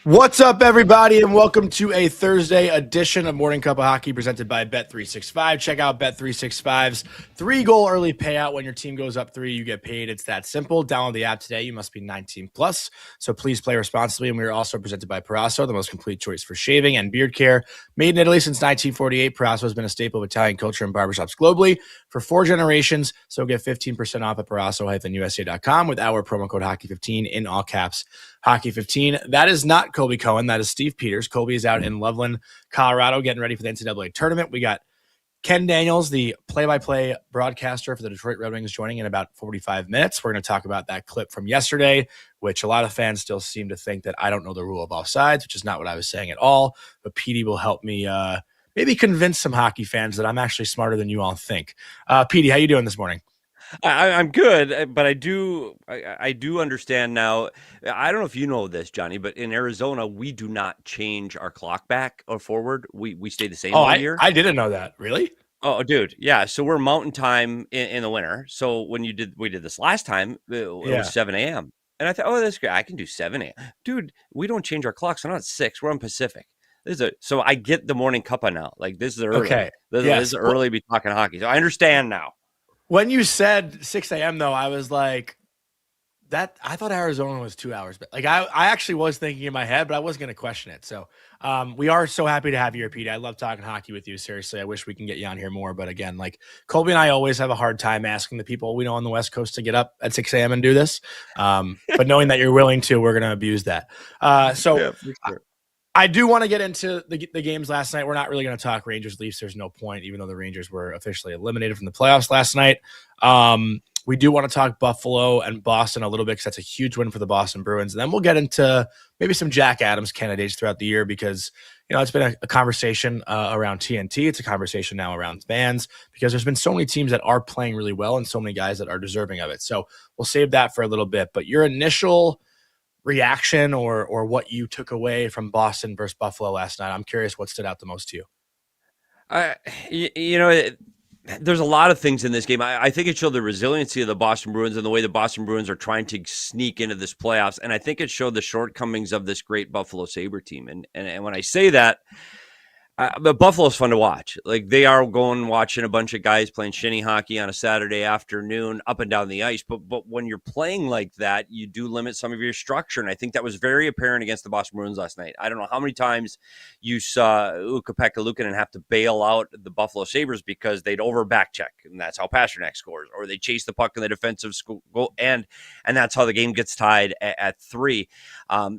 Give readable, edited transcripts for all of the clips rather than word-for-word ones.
What's up, everybody, and welcome to a Thursday edition of Morning Cuppa Hockey presented by Bet365. Check out Bet365's 3-goal early payout. When your team goes up 3, you get paid. It's that simple. Download the app today. You must be 19 plus, so please play responsibly. And we are also presented by Parasso, the most complete choice for shaving and beard care. Made in Italy since 1948, Parasso has been a staple of Italian culture and barbershops globally for 4 generations. So get 15% off at Parasso-USA.com with our promo code Hockey15 in all caps. Hockey15. That is not Colby Cohen. That is Steve Peters. Colby is out in Loveland, Colorado, getting ready for the NCAA tournament. We got Ken Daniels, the play-by-play broadcaster for the Detroit Red Wings, joining in about 45 minutes. We're going to talk about that clip from yesterday, which a lot of fans still seem to think that I don't know the rule of offsides, which is not what I was saying at all. But Petey will help me maybe convince some hockey fans that I'm actually smarter than you all think. Petey, how you doing this morning? I'm good, but I do understand now. I don't know if you know this, Johnny, but in Arizona, we do not change our clock back or forward. We stay the same all year. I didn't know that. Really? Oh, dude, yeah. So we're mountain time in the winter. So when we did this last time, it was 7 a.m. And I thought, oh, that's great. I can do 7 a.m. Dude, we don't change our clocks. We're not 6. We're on Pacific. So I get the morning cuppa now. Like, this is early. Okay. This is early to be talking hockey. So I understand now. When you said 6 a.m., though, I was like, I thought Arizona was 2 hours. But like, I actually was thinking in my head, but I wasn't going to question it. So we are so happy to have you here, Pete. I love talking hockey with you. Seriously, I wish we can get you on here more. But again, like Colby and I always have a hard time asking the people we know on the West Coast to get up at 6 a.m. and do this. But knowing that you're willing to, we're going to abuse that. Yeah, for sure. I do want to get into the games last night. We're not really going to talk Rangers-Leafs. There's no point, even though the Rangers were officially eliminated from the playoffs last night. We do want to talk Buffalo and Boston a little bit because that's a huge win for the Boston Bruins. And then we'll get into maybe some Jack Adams candidates throughout the year because, it's been a conversation around TNT. It's a conversation now around fans because there's been so many teams that are playing really well and so many guys that are deserving of it. So we'll save that for a little bit. But your initial reaction or what you took away from Boston versus Buffalo last night, I'm curious what stood out the most to you. There's a lot of things in this game. I think it showed the resiliency of the Boston Bruins and the way the Boston Bruins are trying to sneak into this playoffs. And I think it showed the shortcomings of this great Buffalo Sabre team. And when I say that, but Buffalo's fun to watch. Like, they are going watching a bunch of guys playing shinny hockey on a Saturday afternoon up and down the ice. But when you're playing like that, you do limit some of your structure. And I think that was very apparent against the Boston Bruins last night. I don't know how many times you saw Ukko-Pekka Luukkonen have to bail out the Buffalo Sabres because they'd over back check. And that's how Pasternak scores. Or they chase the puck in the defensive goal. And that's how the game gets tied at 3.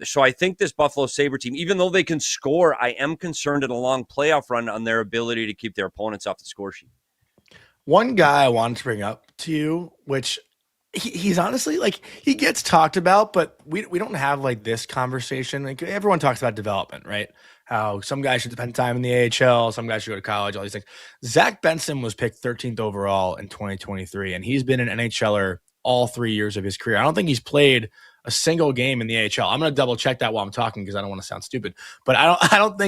So I think this Buffalo Sabre team, even though they can score, I am concerned in a long playoff run on their ability to keep their opponents off the score sheet. One guy I wanted to bring up to you, which he's honestly, like, he gets talked about, but we don't have like this conversation. Like, everyone talks about development, right? How some guys should spend time in the AHL, some guys should go to college, all these things. Zach Benson was picked 13th overall in 2023, and he's been an NHLer all 3 years of his career. I don't think he's played a single game in the AHL. I'm going to double check that while I'm talking because I don't want to sound stupid, but I don't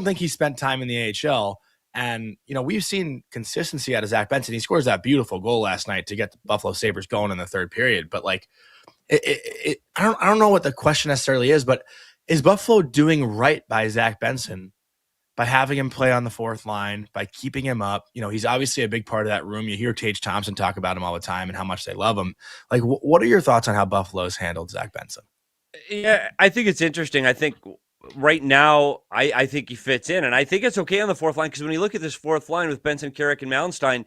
think he spent time in the AHL. And, we've seen consistency out of Zach Benson. He scores that beautiful goal last night to get the Buffalo Sabres going in the third period. But like, I don't know what the question necessarily is, but is Buffalo doing right by Zach Benson by having him play on the fourth line, by keeping him up? He's obviously a big part of that room. You hear Tage Thompson talk about him all the time and how much they love him. Like, what are your thoughts on how Buffalo's handled Zach Benson? Yeah, I think it's interesting. I think right now, I think he fits in, and I think it's okay on the fourth line because when you look at this fourth line with Benson, Carrick, and Malmstein,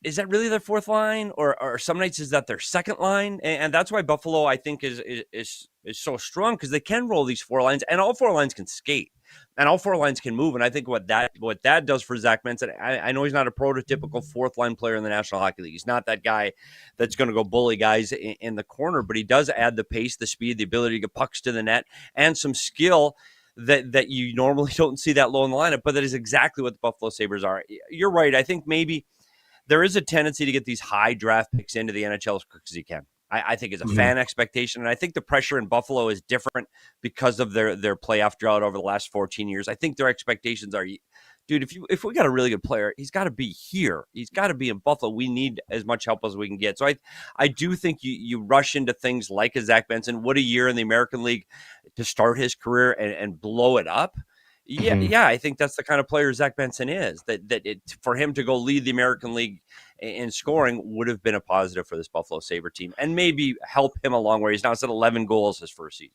is that really their fourth line, or some nights is that their second line? And that's why Buffalo, I think, is so strong because they can roll these 4 lines, and all 4 lines can skate, and all 4 lines can move. And I think what that does for Zach Benson, I know he's not a prototypical fourth line player in the National Hockey League. He's not that guy that's going to go bully guys in the corner, but he does add the pace, the speed, the ability to get pucks to the net, and some skill that you normally don't see that low in the lineup. But that is exactly what the Buffalo Sabres are. You're right. I think maybe there is a tendency to get these high draft picks into the NHL as quick as you can. I think it's a fan expectation. And I think the pressure in Buffalo is different because of their playoff drought over the last 14 years. I think their expectations are dude, if we got a really good player, he's got to be here. He's got to be in Buffalo. We need as much help as we can get. So I do think you rush into things like a Zach Benson. What a year in the American League to start his career and blow it up. Yeah, I think that's the kind of player Zach Benson is. For him to go lead the American League in scoring would have been a positive for this Buffalo Sabre team, and maybe help him along where he's now at 11 goals his first season.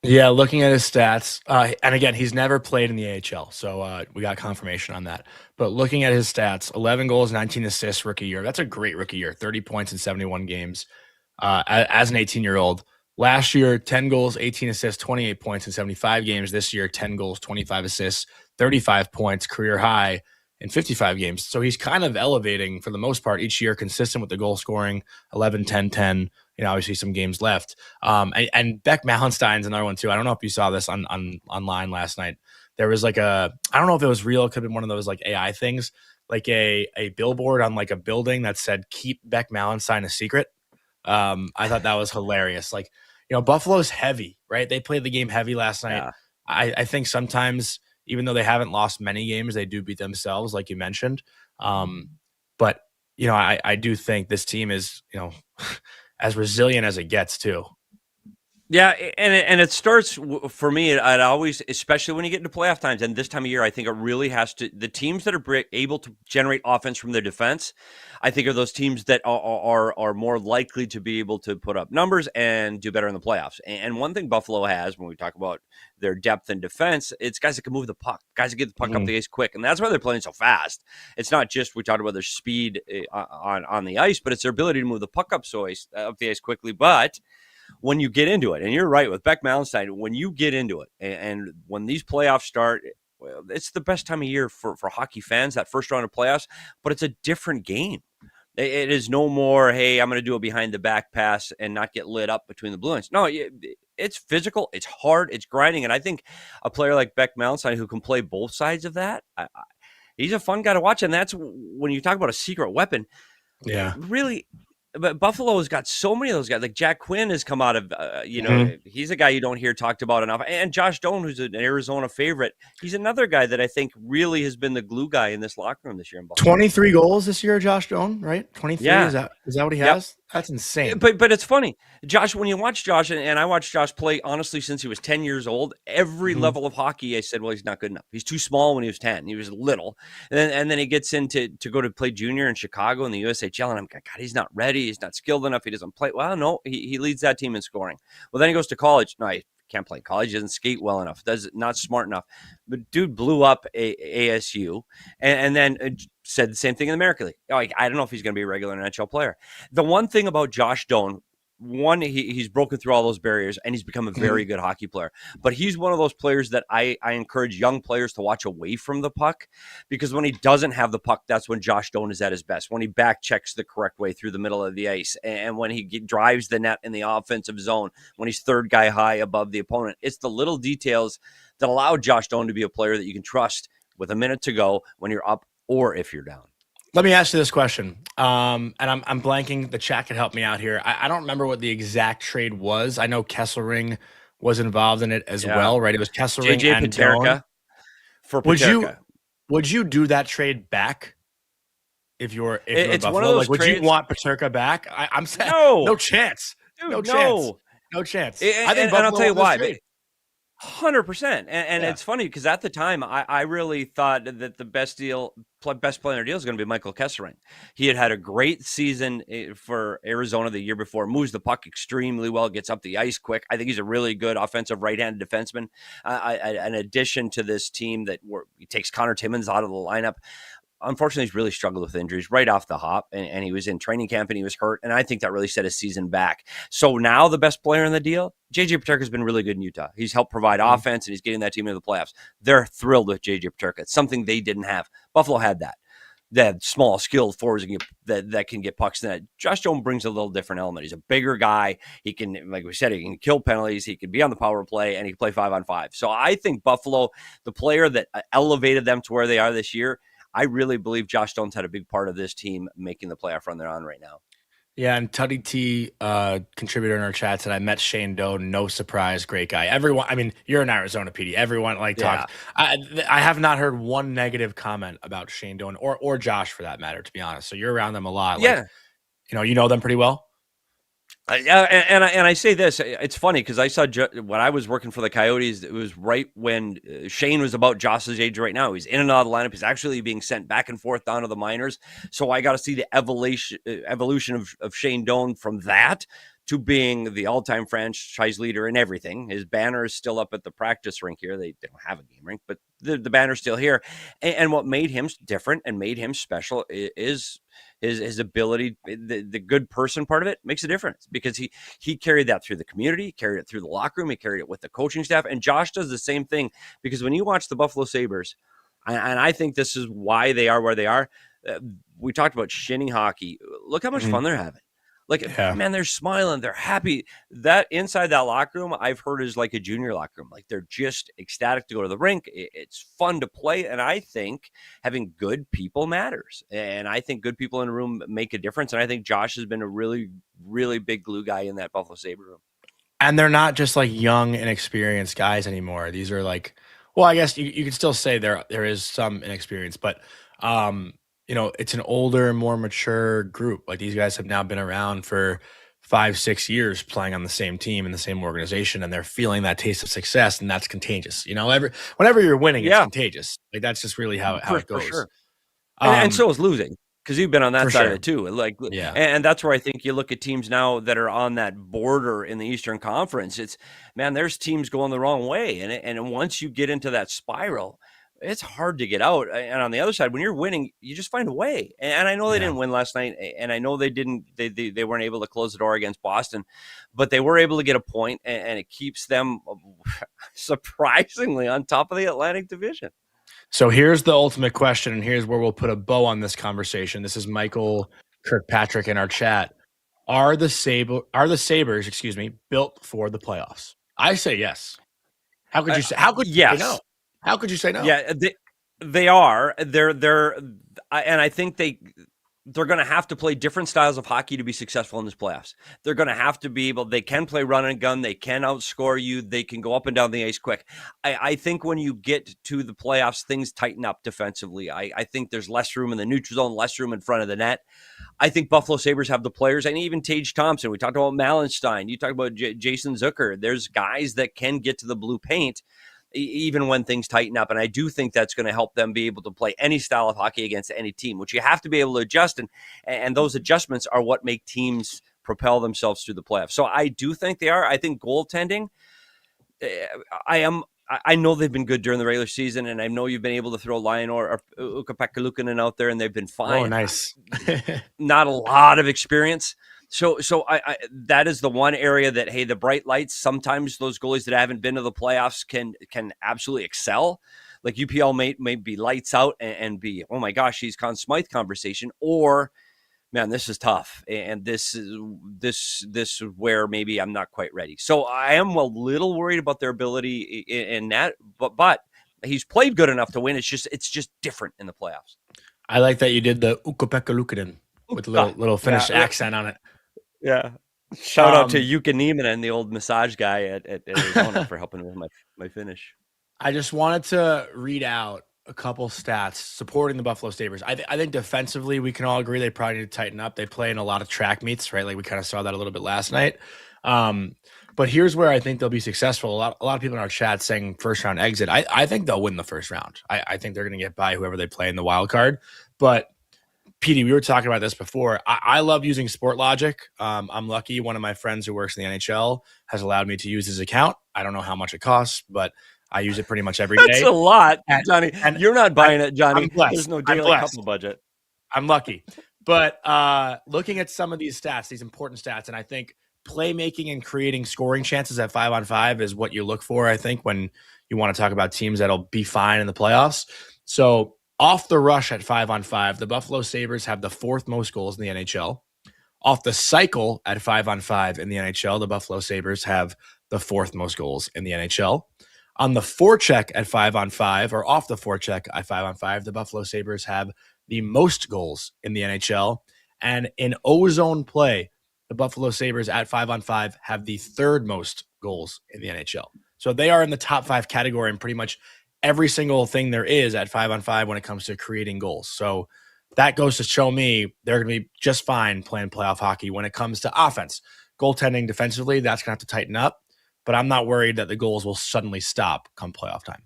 Yeah, looking at his stats, and again, he's never played in the AHL, so we got confirmation on that. But looking at his stats, 11 goals, 19 assists rookie year. That's a great rookie year, 30 points in 71 games as an 18-year-old. Last year, 10 goals, 18 assists, 28 points in 75 games. This year, 10 goals, 25 assists, 35 points, career high in 55 games. So he's kind of elevating for the most part each year, consistent with the goal scoring, 11, 10, 10. Obviously some games left. And Beck Mallenstein's another one too. I don't know if you saw this online last night. There was like I don't know if it was real. It could have been one of those like AI things, like a billboard on like a building that said, "Keep Beck Mallenstein a secret." I thought that was hilarious. Like, Buffalo's heavy, right? They played the game heavy last night. Yeah. I think sometimes, even though they haven't lost many games, they do beat themselves, like you mentioned. But, I do think this team is, as resilient as it gets too. Yeah, and it starts for me. It always, especially when you get into playoff times, and this time of year, I think it really has to. The teams that are able to generate offense from their defense, I think, are those teams that are more likely to be able to put up numbers and do better in the playoffs. And one thing Buffalo has, when we talk about their depth in defense, it's guys that can move the puck, guys that get the puck up the ice quick, and that's why they're playing so fast. It's not just we talked about their speed on the ice, but it's their ability to move the puck up the ice quickly, but when you get into it, and you're right with Beck Mallenstein, when you get into it, and when these playoffs start, well, it's the best time of year for hockey fans, that first round of playoffs, but it's a different game. It is no more, hey, I'm going to do a behind the back pass and not get lit up between the blue lines. No, it's physical, it's hard, it's grinding, and I think a player like Beck Mallenstein who can play both sides of that, he's a fun guy to watch, and that's when you talk about a secret weapon. Yeah, really. But Buffalo has got so many of those guys. Like Jack Quinn has come out of, he's a guy you don't hear talked about enough. And Josh Doan, who's an Arizona favorite, he's another guy that I think really has been the glue guy in this locker room this year in Buffalo. 23 goals this year, Josh Doan, right? 23. Yeah. Is that what he has? Yep. That's insane. But it's funny, Josh. When you watch Josh, and I watched Josh play honestly since he was 10 years old. Every level of hockey, I said, well, he's not good enough. He's too small when he was 10. He was little, and then he gets into to go to play junior in Chicago in the USHL, and I'm like, God, he's not ready. He's not skilled enough. He doesn't play well. No, he leads that team in scoring. Well, then he goes to college. No, he can't play in college. He doesn't skate well enough. Not smart enough. But dude blew up ASU, and then said the same thing in the American League. I don't know if he's going to be a regular NHL player. The one thing about Josh Doan, he's broken through all those barriers, and he's become a very good hockey player. But he's one of those players that I encourage young players to watch away from the puck, because when he doesn't have the puck, that's when Josh Doan is at his best. When he back checks the correct way through the middle of the ice, and when he drives the net in the offensive zone, when he's third guy high above the opponent. It's the little details that allow Josh Doan to be a player that you can trust with a minute to go when you're up or if you're down. Let me ask you this question, and I'm blanking. The chat can help me out here. I don't remember what the exact trade was. I know Kesselring was involved in it as well, right? It was Kesselring JJ and Peterka for Peterka. Would you do that trade back if you're Buffalo? One of those would you want Peterka back? I'm saying no chance. Dude, no chance. I think Buffalo, and I'll tell you why. 100%. And it's funny because at the time, I really thought that the best player in the deal is going to be Michael Kesselring. He had a great season for Arizona the year before, moves the puck extremely well, gets up the ice quick. I think he's a really good offensive right-handed defenseman. An addition to this team he takes Connor Timmins out of the lineup. Unfortunately, he's really struggled with injuries right off the hop, and he was in training camp and he was hurt, and I think that really set his season back. So now the best player in the deal, JJ Peterka, has been really good in Utah. He's helped provide offense, and he's getting that team into the playoffs. They're thrilled with JJ Peterka. It's something they didn't have. Buffalo had that. They had small, skilled forwards that can get pucks in that. Josh Doan brings a little different element. He's a bigger guy. He can, like we said, he can kill penalties. He can be on the power play, and he can play 5-on-5. So I think Buffalo, the player that elevated them to where they are this year, I really believe Josh Doan's had a big part of this team making the playoff run they're on right now. Yeah, and Tuddy T, contributor in our chat, said I met Shane Doan. No surprise, great guy. Everyone, I mean, you're in Arizona, PD. Everyone Yeah. talks. I have not heard one negative comment about Shane Doan or Josh for that matter. To be honest, so you're around them a lot. Yeah. You know them pretty well. And I say this, it's funny because I saw when I was working for the Coyotes, it was right when Shane was about Josh's age right now. He's in and out of the lineup. He's actually being sent back and forth down to the minors. So I got to see the evolution of Shane Doan from that to being the all-time franchise leader in everything. His banner is still up at the practice rink here. They don't have a game rink, but the banner's still here. And what made him different and made him special is his ability, the good person part of it makes a difference because he carried that through the community, he carried it through the locker room, he carried it with the coaching staff. And Josh does the same thing because when you watch the Buffalo Sabres, and I think this is why they are where they are. We talked about shinny hockey. Look how much fun they're having. Like, man, they're smiling. They're happy. That inside that locker room, I've heard is like a junior locker room. Like, they're just ecstatic to go to the rink. It's fun to play. And I think having good people matters. And I think good people in a room make a difference. And I think Josh has been a really, really big glue guy in that Buffalo Sabre room. And they're not just like young, inexperienced guys anymore. These are like, well, I guess you could still say there is some inexperience, but it's an older, more mature group. Like these guys have now been around for 5-6 years playing on the same team in the same organization, and they're feeling that taste of success, and that's contagious. Whenever you're winning, it's contagious. Like that's just really how it goes. For sure. And so is losing. Because you've been on that side of it too. And that's where I think you look at teams now that are on that border in the Eastern Conference. There's teams going the wrong way. And once you get into that spiral, it's hard to get out. And on the other side, when you're winning, you just find a way. And I know they didn't win last night, and I know they weren't able to close the door against Boston, but they were able to get a point, and it keeps them surprisingly on top of the Atlantic Division. So here's the ultimate question, and here's where we'll put a bow on this conversation. This is Michael Kirkpatrick in our chat. Are the Sabres, built for the playoffs? I say yes. How could you say? How could you say no? How could you say no? Yeah, they are. And I think they're going to have to play different styles of hockey to be successful in this playoffs. They're going to have to be able, they can play run and gun. They can outscore you. They can go up and down the ice quick. I think when you get to the playoffs, things tighten up defensively. I think there's less room in the neutral zone, less room in front of the net. I think Buffalo Sabres have the players, and even Tage Thompson. We talked about Malenstein. You talked about Jason Zucker. There's guys that can get to the blue paint even when things tighten up. And I do think that's going to help them be able to play any style of hockey against any team, which you have to be able to adjust. And those adjustments are what make teams propel themselves through the playoffs. So I do think they are. I think goaltending, I know they've been good during the regular season, and I know you've been able to throw Lion or Ukko-Pekka-Luukkonen out there, and they've been fine. Oh, nice. Not a lot of experience. So I that is the one area that, hey, the bright lights, sometimes those goalies that haven't been to the playoffs can absolutely excel. Like UPL may be lights out and be, oh my gosh, he's Conn Smythe conversation, or man, this is tough. And this is where maybe I'm not quite ready. So I am a little worried about their ability in that, but he's played good enough to win. It's just different in the playoffs. I like that you did the Ukko-Pekka-Luukkonen with a little Finnish accent on it. Yeah. Shout out to Jukka Nieminen, the old massage guy at Arizona, for helping with my finish. I just wanted to read out a couple stats supporting the Buffalo Sabres. I think defensively, we can all agree they probably need to tighten up. They play in a lot of track meets, right? Like we kind of saw that a little bit last night. But here's where I think they'll be successful. A lot of people in our chat saying first round exit. I think they'll win the first round. I think they're going to get by whoever they play in the wild card. But PD, we were talking about this before. I love using Sport Logic. I'm lucky. One of my friends who works in the NHL has allowed me to use his account. I don't know how much it costs, but I use it pretty much every day. That's a lot, Johnny. And you're not buying it, Johnny. There's no daily couple budget. I'm lucky. But looking at some of these stats, these important stats, and I think playmaking and creating scoring chances at 5-on-5 is what you look for, I think, when you want to talk about teams that'll be fine in the playoffs. So off the rush at 5-on-5, the Buffalo Sabres have the 4th most goals in the NHL. Off the cycle at 5-on-5 in the NHL, the Buffalo Sabres have the 4th most goals in the NHL. On the forecheck at 5-on-5, or off the forecheck at 5-on-5, the Buffalo Sabres have the most goals in the NHL. And in O-zone play, the Buffalo Sabres at 5-on-5 have the third most goals in the NHL. So they are in the top 5 category in pretty much every single thing there is at 5-on-5 when it comes to creating goals. So that goes to show me they're going to be just fine playing playoff hockey when it comes to offense. Goaltending defensively, that's going to have to tighten up. But I'm not worried that the goals will suddenly stop come playoff time.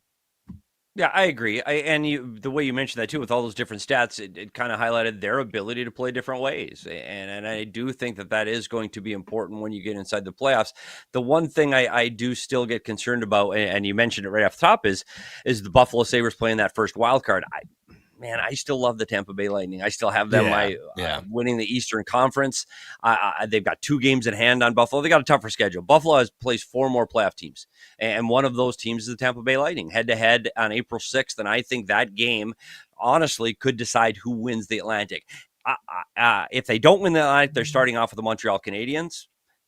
Yeah, I agree. The way you mentioned that too, with all those different stats, it kind of highlighted their ability to play different ways, and I do think that is going to be important when you get inside the playoffs. The one thing I do still get concerned about, and you mentioned it right off the top, is the Buffalo Sabres playing that first wild card. I still love the Tampa Bay Lightning. I still have them winning the Eastern Conference. They've got 2 games in hand on Buffalo. They got a tougher schedule. Buffalo plays 4 more playoff teams, and one of those teams is the Tampa Bay Lightning, head-to-head on April 6th, and I think that game, honestly, could decide who wins the Atlantic. If they don't win the Atlantic, they're starting off with the Montreal Canadiens.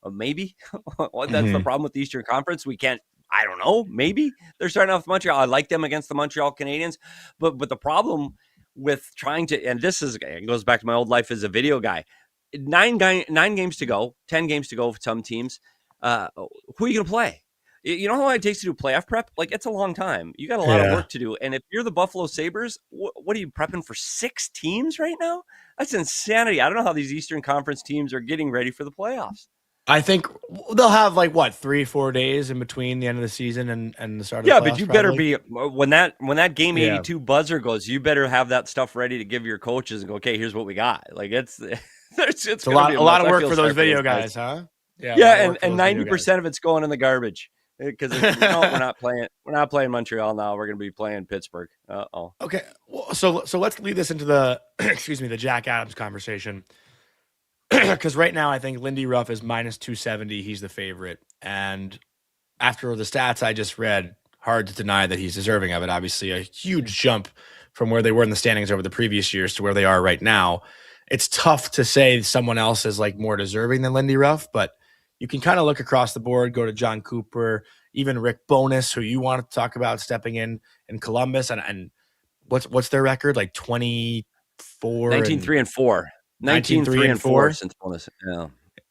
Maybe. That's the problem with the Eastern Conference. We can't. I don't know. Maybe they're starting off with Montreal. I like them against the Montreal Canadiens, but the problem with trying to, and it goes back to my old life as a video guy. 9 games to go, 10 games to go for some teams. Who are you going to play? You know how long it takes to do playoff prep? Like, it's a long time. You got a lot of work to do. And if you're the Buffalo Sabres, what are you prepping for 6 teams right now? That's insanity. I don't know how these Eastern Conference teams are getting ready for the playoffs. I think they'll have 3-4 days in between the end of the season and the start of the playoffs. Yeah, but you better be when that game 82 buzzer goes, you better have that stuff ready to give your coaches and go, okay, here's what we we got. Like it's a lot of work for those video guys, huh? Yeah, and 90% of it's going in the garbage because we're not playing Montreal now. We're going to be playing Pittsburgh. Okay, well, so let's lead this into the the Jack Adams conversation. Because right now I think Lindy Ruff is minus 270. He's the favorite. And after the stats I just read, hard to deny that he's deserving of it. Obviously, a huge jump from where they were in the standings over the previous years to where they are right now. It's tough to say someone else is more deserving than Lindy Ruff, but you can kind of look across the board, go to Jon Cooper, even Rick Bowness, who you want to talk about stepping in Columbus. And what's their record? 24 19-3-4. 19-3-4 since bonus. Yeah.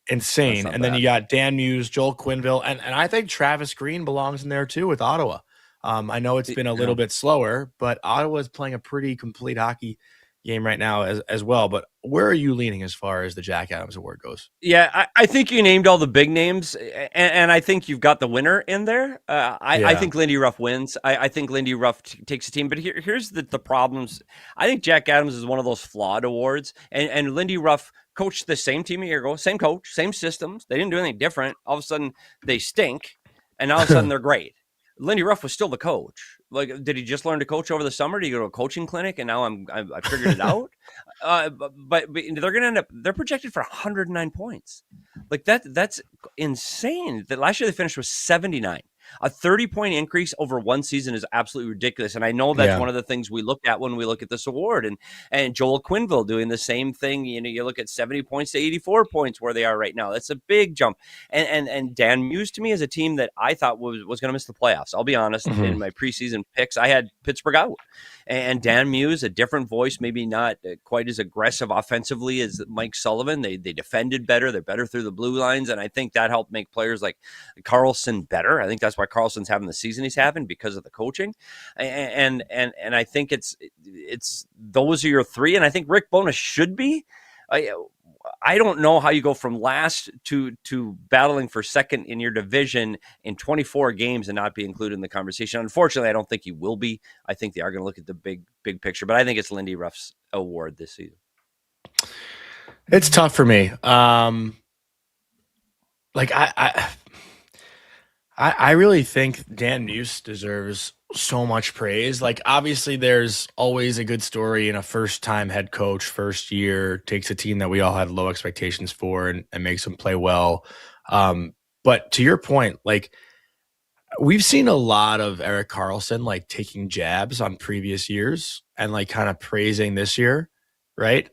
Insane. And then you got Dan Muse, Joel Quenneville, and I think Travis Green belongs in there too with Ottawa. I know it's been a little bit slower, but Ottawa is playing a pretty complete hockey game right now as well. But where are you leaning as far as the Jack Adams Award goes? Yeah, I think you named all the big names, and I think you've got the winner in there. I think Lindy Ruff wins. I think Lindy Ruff takes the team. But here's the problems. I think Jack Adams is one of those flawed awards, and Lindy Ruff coached the same team a year ago, same coach, same systems. They didn't do anything different. All of a sudden, they stink, and all of a sudden, they're great. Lindy Ruff was still the coach. Did he just learn to coach over the summer? Did he go to a coaching clinic and now I figured it out? But they're going to end up, they're projected for 109 points. That's insane. Last year they finished with 79. A 30-point increase over one season is absolutely ridiculous. And I know that's one of the things we look at when we look at this award. And Joel Quenneville doing the same thing. You look at 70 points to 84 points where they are right now. That's a big jump. And Dan Muse to me is a team that I thought was going to miss the playoffs. I'll be honest. In my preseason picks, I had Pittsburgh out. And Dan Muse, a different voice, maybe not quite as aggressive offensively as Mike Sullivan. They defended better. They're better through the blue lines. And I think that helped make players like Karlsson better. I think that's why Karlsson's having the season he's having because of the coaching. And I think it's those are your 3. And I think Rick Bowness should be. I don't know how you go from last to battling for second in your division in 24 games and not be included in the conversation. Unfortunately, I don't think he will be. I think they are going to look at the big picture, but I think it's Lindy Ruff's award this season. It's tough for me. I really think Dan Muse deserves so much praise. Obviously there's always a good story in a first-time head coach, first year, takes a team that we all had low expectations for and makes them play well. But to your point, we've seen a lot of Erik Karlsson, taking jabs on previous years and kind of praising this year, right?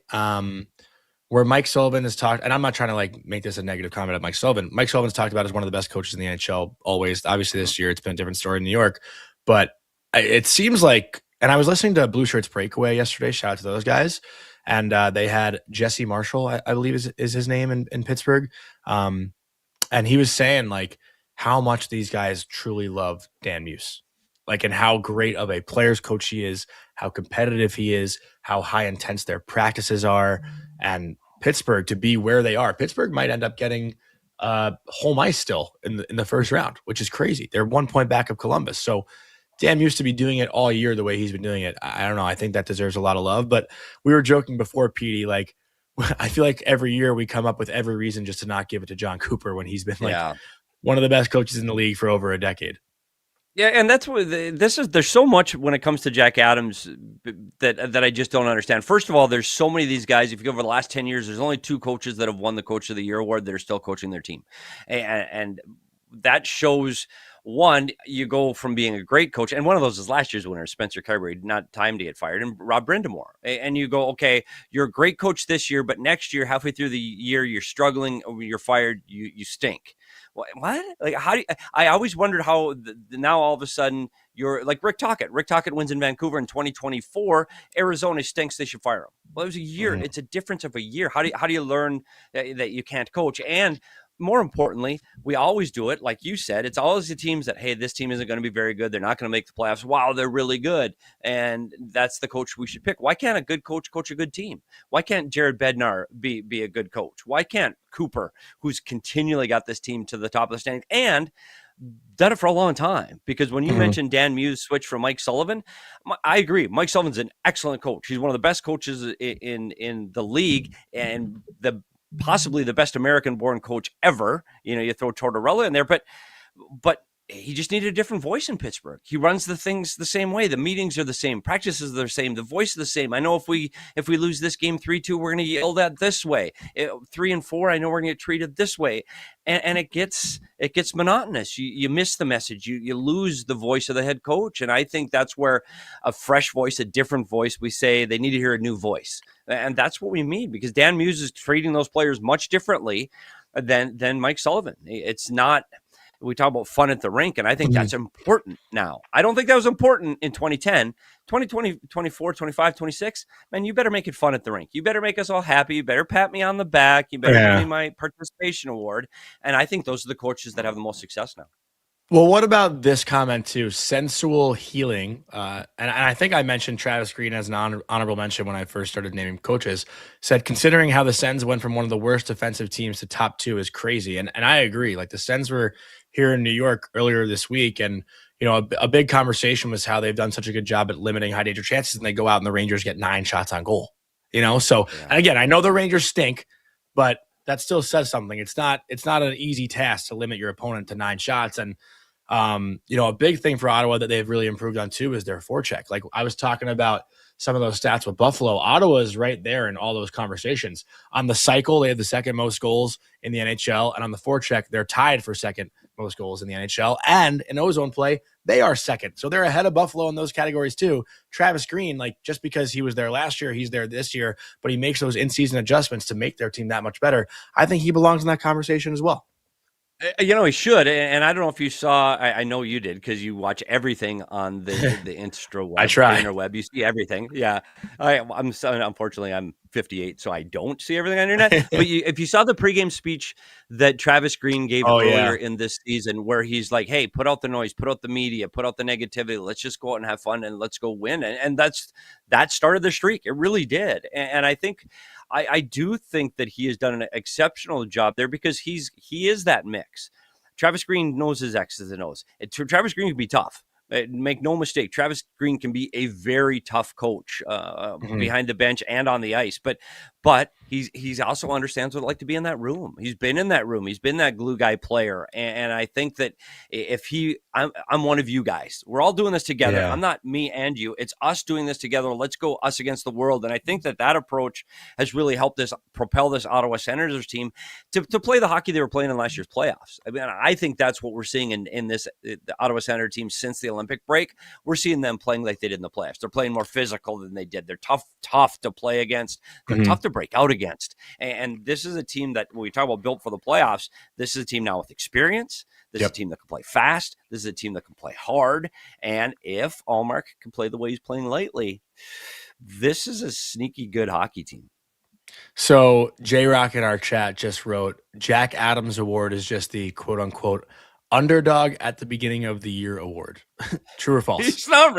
Where Mike Sullivan has talked, and I'm not trying to make this a negative comment of Mike Sullivan. Mike Sullivan's talked about as one of the best coaches in the NHL always. Obviously this year it's been a different story in New York, but it seems and I was listening to Blue Shirts Breakaway yesterday. Shout out to those guys. and they had Jesse Marshall, I believe is his name in Pittsburgh. And he was saying like how much these guys truly love Dan Muse, like, and how great of a player's coach he is, how competitive he is, how high intense their practices are, and Pittsburgh to be where they are. Pittsburgh might end up getting home ice still in the first round, which is crazy. They're 1 point back of Columbus. So Dan used to be doing it all year the way he's been doing it. I don't know. I think that deserves a lot of love. But we were joking before, Petey, like, I feel like every year we come up with every reason just to not give it to Jon Cooper when he's been like one of the best coaches in the league for over a decade. Yeah, and that's what there's so much when it comes to Jack Adams that I just don't understand. First of all, there's so many of these guys. If you go over the last 10 years, there's only 2 coaches that have won the Coach of the Year award that are still coaching their team. And that shows, one, you go from being a great coach, and one of those is last year's winner, Spencer Carberry, not time to get fired, and Rob Brindamore. And you go, okay, you're a great coach this year, but next year, halfway through the year, you're struggling, you're fired, you stink. What? Like, how do you, I always wondered how now all of a sudden you're like Rick Tocchet. Rick Tocchet wins in Vancouver in 2024. Arizona stinks. They should fire him. Well, it was a year. It's a difference of a year. How do you learn that you can't coach? And more importantly, we always do it. Like you said, it's always the teams that, hey, this team isn't going to be very good. They're not going to make the playoffs. Wow, they're really good. And that's the coach we should pick. Why can't a good coach coach a good team? Why can't Jared Bednar be a good coach? Why can't Cooper, who's continually got this team to the top of the standings and done it for a long time? Because when you mentioned Dan Muse switch from Mike Sullivan, I agree. Mike Sullivan's an excellent coach. He's one of the best coaches in the league, and possibly the best American-born coach ever. You know, you throw Tortorella in there, but he just needed a different voice in Pittsburgh. He runs the things the same way. The meetings are the same. Practices are the same. The voice is the same. I know if we lose this game 3-2, we're going to yell that this way. 3-4, I know we're going to get treated this way. And it gets monotonous. You miss the message. You lose the voice of the head coach. And I think that's where a fresh voice, a different voice, we say they need to hear a new voice. And that's what we mean, because Dan Muse is treating those players much differently than Mike Sullivan. It's not. We talk about fun at the rink, and I think that's important now. I don't think that was important in 2010. 2020, 24, 25, 26, man, you better make it fun at the rink. You better make us all happy. You better pat me on the back. You better give me my participation award. And I think those are the coaches that have the most success now. Well, what about this comment too? Sensual healing. And I think I mentioned Travis Green as an honorable mention when I first started naming coaches. Said, considering how the Sens went from one of the worst defensive teams to top 2 is crazy. And I agree. Like, the Sens were here in New York earlier this week, and you know, a big conversation was how they've done such a good job at limiting high danger chances, and they go out and the Rangers get 9 shots on goal. You know, so and again, I know the Rangers stink, but that still says something. It's not an easy task to limit your opponent to 9 shots. And you know, a big thing for Ottawa that they've really improved on too is their forecheck. Like, I was talking about some of those stats with Buffalo. Ottawa is right there in all those conversations. On the cycle, they have the second most goals in the NHL, and on the forecheck, they're tied for second most goals in the NHL. And in ozone play, they are second. So they're ahead of Buffalo in those categories too. Travis Green, like, just because he was there last year, he's there this year, but he makes those in-season adjustments to make their team that much better. I think he belongs in that conversation as well. You know, he should. And I don't know if you saw, I know you did, because you watch everything on the interweb. I try. Interweb. You see everything. Yeah. Unfortunately, I'm 58, so I don't see everything on your net. But if you saw the pregame speech that Travis Green gave earlier in this season, where he's like, hey, put out the noise, put out the media, put out the negativity. Let's just go out and have fun, and let's go win. And that started the streak. It really did. And I think, I do think that he has done an exceptional job there, because he is that mix. Travis Green knows his X's and O's. Travis Green can be tough. Make no mistake, Travis Green can be a very tough coach behind the bench and on the ice. But he's also understands what it's like to be in that room. He's been in that room. He's been that glue guy player. And I think that if I'm one of you guys. We're all doing this together. Yeah. I'm not me and you. It's us doing this together. Let's go us against the world. And I think that approach has really helped propel this Ottawa Senators team to play the hockey they were playing in last year's playoffs. I mean, I think that's what we're seeing in the Ottawa Senator team since the Olympic break. We're seeing them playing like they did in the playoffs. They're playing more physical than they did. They're tough to play against. They're tough to break out against. And this is a team that, when we talk about built for the playoffs, this is a team now with experience. This is a team that can play fast. This is a team that can play hard. And if Allmark can play the way he's playing lately, this is a sneaky good hockey team. So J-Rock in our chat just wrote, Jack Adams Award is just the quote unquote underdog at the beginning of the year award. True or false? He's not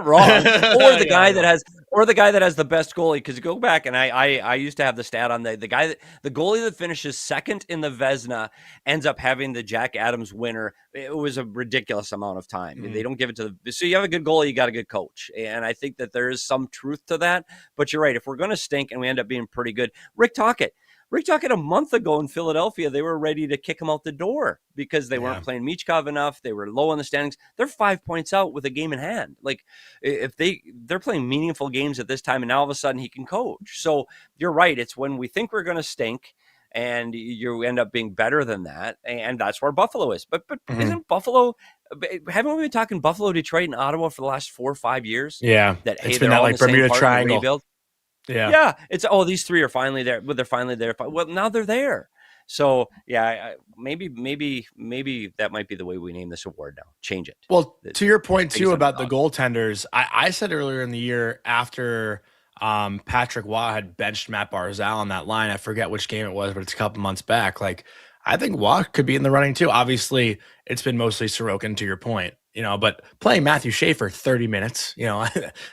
wrong. Or the guy that has the best goalie. Because you go back and I used to have the stat on the goalie that finishes second in the Vezina ends up having the Jack Adams winner. It was a ridiculous amount of time. Mm-hmm. They don't give it to so you have a good goalie, you got a good coach. And I think that there is some truth to that. But you're right. If we're going to stink and we end up being pretty good, Rick Tocchet a month ago in Philadelphia, they were ready to kick him out the door because they weren't playing Michkov enough. They were low in the standings. They're 5 points out with a game in hand. Like if they're playing meaningful games at this time, and now all of a sudden he can coach. So you're right. It's when we think we're going to stink and you end up being better than that. And that's where Buffalo is. But isn't Buffalo, haven't we been talking Buffalo, Detroit, and Ottawa for the last 4 or 5 years? Yeah. It's been that like Bermuda Triangle. Yeah. It's, these three are finally there. But they're finally there. Well, now they're there. So maybe that might be the way we name this award now. Change it. Well, to your point too about the goaltenders, I said earlier in the year after Patrick Waugh had benched Matt Barzal on that line, I forget which game it was, but it's a couple months back. Like I think Waugh could be in the running too. Obviously, it's been mostly Sorokin to your point, but playing Matthew Schaefer 30 minutes,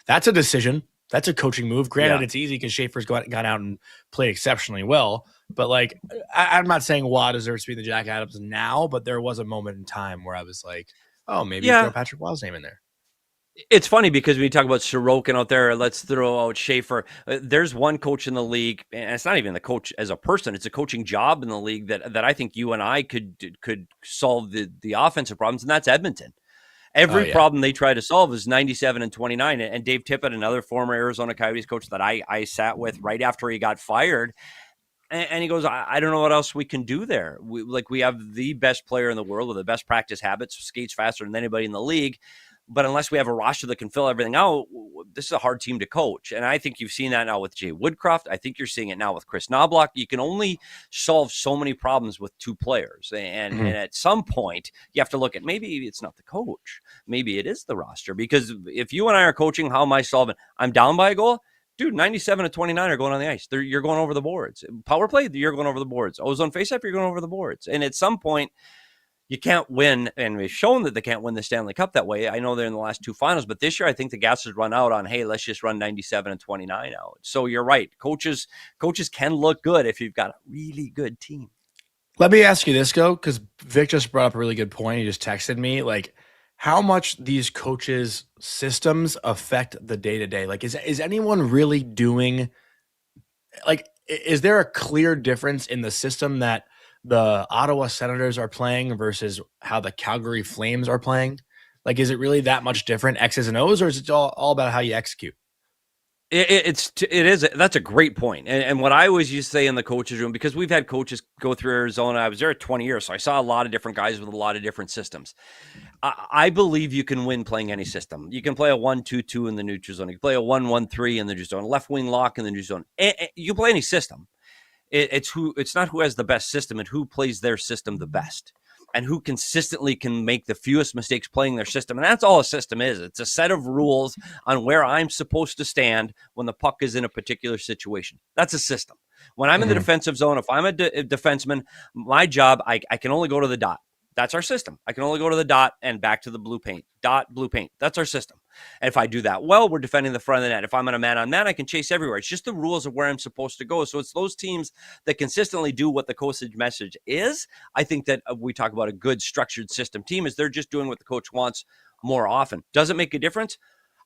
that's a decision. That's a coaching move. Granted, it's easy because Schaefer's gone out and played exceptionally well. But like, I'm not saying Waugh deserves to be the Jack Adams now, but there was a moment in time where I was like, oh, maybe throw Patrick Waugh's name in there. It's funny because when you talk about Sorokin out there, let's throw out Schaefer. There's one coach in the league, and it's not even the coach as a person. It's a coaching job in the league that I think you and I could solve the offensive problems, and that's Edmonton. Every problem they try to solve is 97 and 29. And Dave Tippett, another former Arizona Coyotes coach that I sat with right after he got fired, and he goes, I don't know what else we can do there. We have the best player in the world with the best practice habits, skates faster than anybody in the league. But unless we have a roster that can fill everything out, this is a hard team to coach. And I think you've seen that now with Jay Woodcroft. I think you're seeing it now with Chris Knobloch. You can only solve so many problems with two players. And at some point, you have to look at maybe it's not the coach. Maybe it is the roster. Because if you and I are coaching, how am I solving? I'm down by a goal. Dude, 97 to 29 are going on the ice. You're going over the boards. Power play, you're going over the boards. Ozone faceoff, you're going over the boards. And at some point, you can't win, and we've shown that they can't win the Stanley Cup that way. I know they're in the last two finals, but this year I think the gas has run out on, hey, let's just run 97 and 29 out. So you're right. Coaches can look good if you've got a really good team. Let me ask you this, because Vic just brought up a really good point. He just texted me, like, how much these coaches' systems affect the day-to-day? Like, is anyone really doing, like, is there a clear difference in the system that the Ottawa Senators are playing versus how the Calgary Flames are playing? Like, is it really that much different, X's and O's, or is it all about how you execute? It is. That's a great point. And what I always used to say in the coaches room, because we've had coaches go through Arizona, I was there 20 years, so I saw a lot of different guys with a lot of different systems. I believe you can win playing any system. You can play a 1-2-2 in the neutral zone. You can play a 1-1-3 in the neutral zone, left wing lock in the neutral zone. You can play any system. It's not who has the best system, and who plays their system the best, and who consistently can make the fewest mistakes playing their system. And that's all a system is. It's a set of rules on where I'm supposed to stand when the puck is in a particular situation. That's a system. When I'm in the defensive zone, if I'm a defenseman, my job, I can only go to the dot. That's our system. I can only go to the dot and back to the blue paint. Dot, blue paint. That's our system. And if I do that well, we're defending the front of the net. If I'm in a man-on-man, I can chase everywhere. It's just the rules of where I'm supposed to go. So it's those teams that consistently do what the coach message is. I think that we talk about a good structured system team is they're just doing what the coach wants more often. Does it make a difference?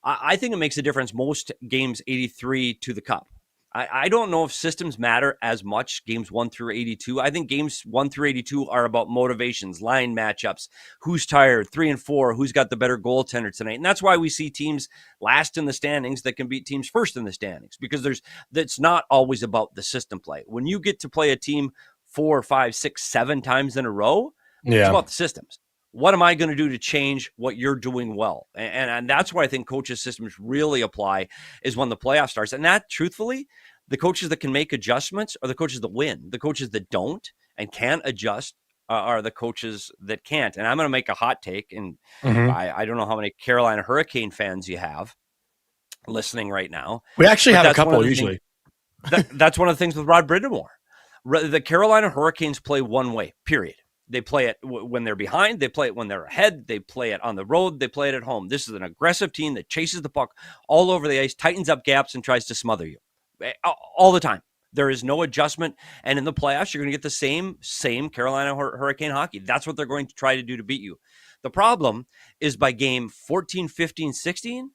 I think it makes a difference most games 83 to the cup. I don't know if systems matter as much games 1 through 82. I think games 1 through 82 are about motivations, line matchups, who's tired, 3 and 4, who's got the better goaltender tonight. And that's why we see teams last in the standings that can beat teams first in the standings, because that's not always about the system play. When you get to play a team 4, 5, 6, 7 times in a row, it's about the systems. What am I going to do to change what you're doing well? And that's where I think coaches' systems really apply, is when the playoff starts. And that, truthfully, the coaches that can make adjustments are the coaches that win. The coaches that don't and can't adjust are the coaches that can't. And I'm going to make a hot take, and I don't know how many Carolina Hurricane fans you have, listening right now. We actually But have a couple usually. That's one of the things with Rod Brindamore. The Carolina Hurricanes play one way, period. They play it when they're behind. They play it when they're ahead. They play it on the road. They play it at home. This is an aggressive team that chases the puck all over the ice, tightens up gaps, and tries to smother you all the time. There is no adjustment. And in the playoffs, you're going to get the same Carolina Hurricane hockey. That's what they're going to try to do to beat you. The problem is by game 14, 15, 16,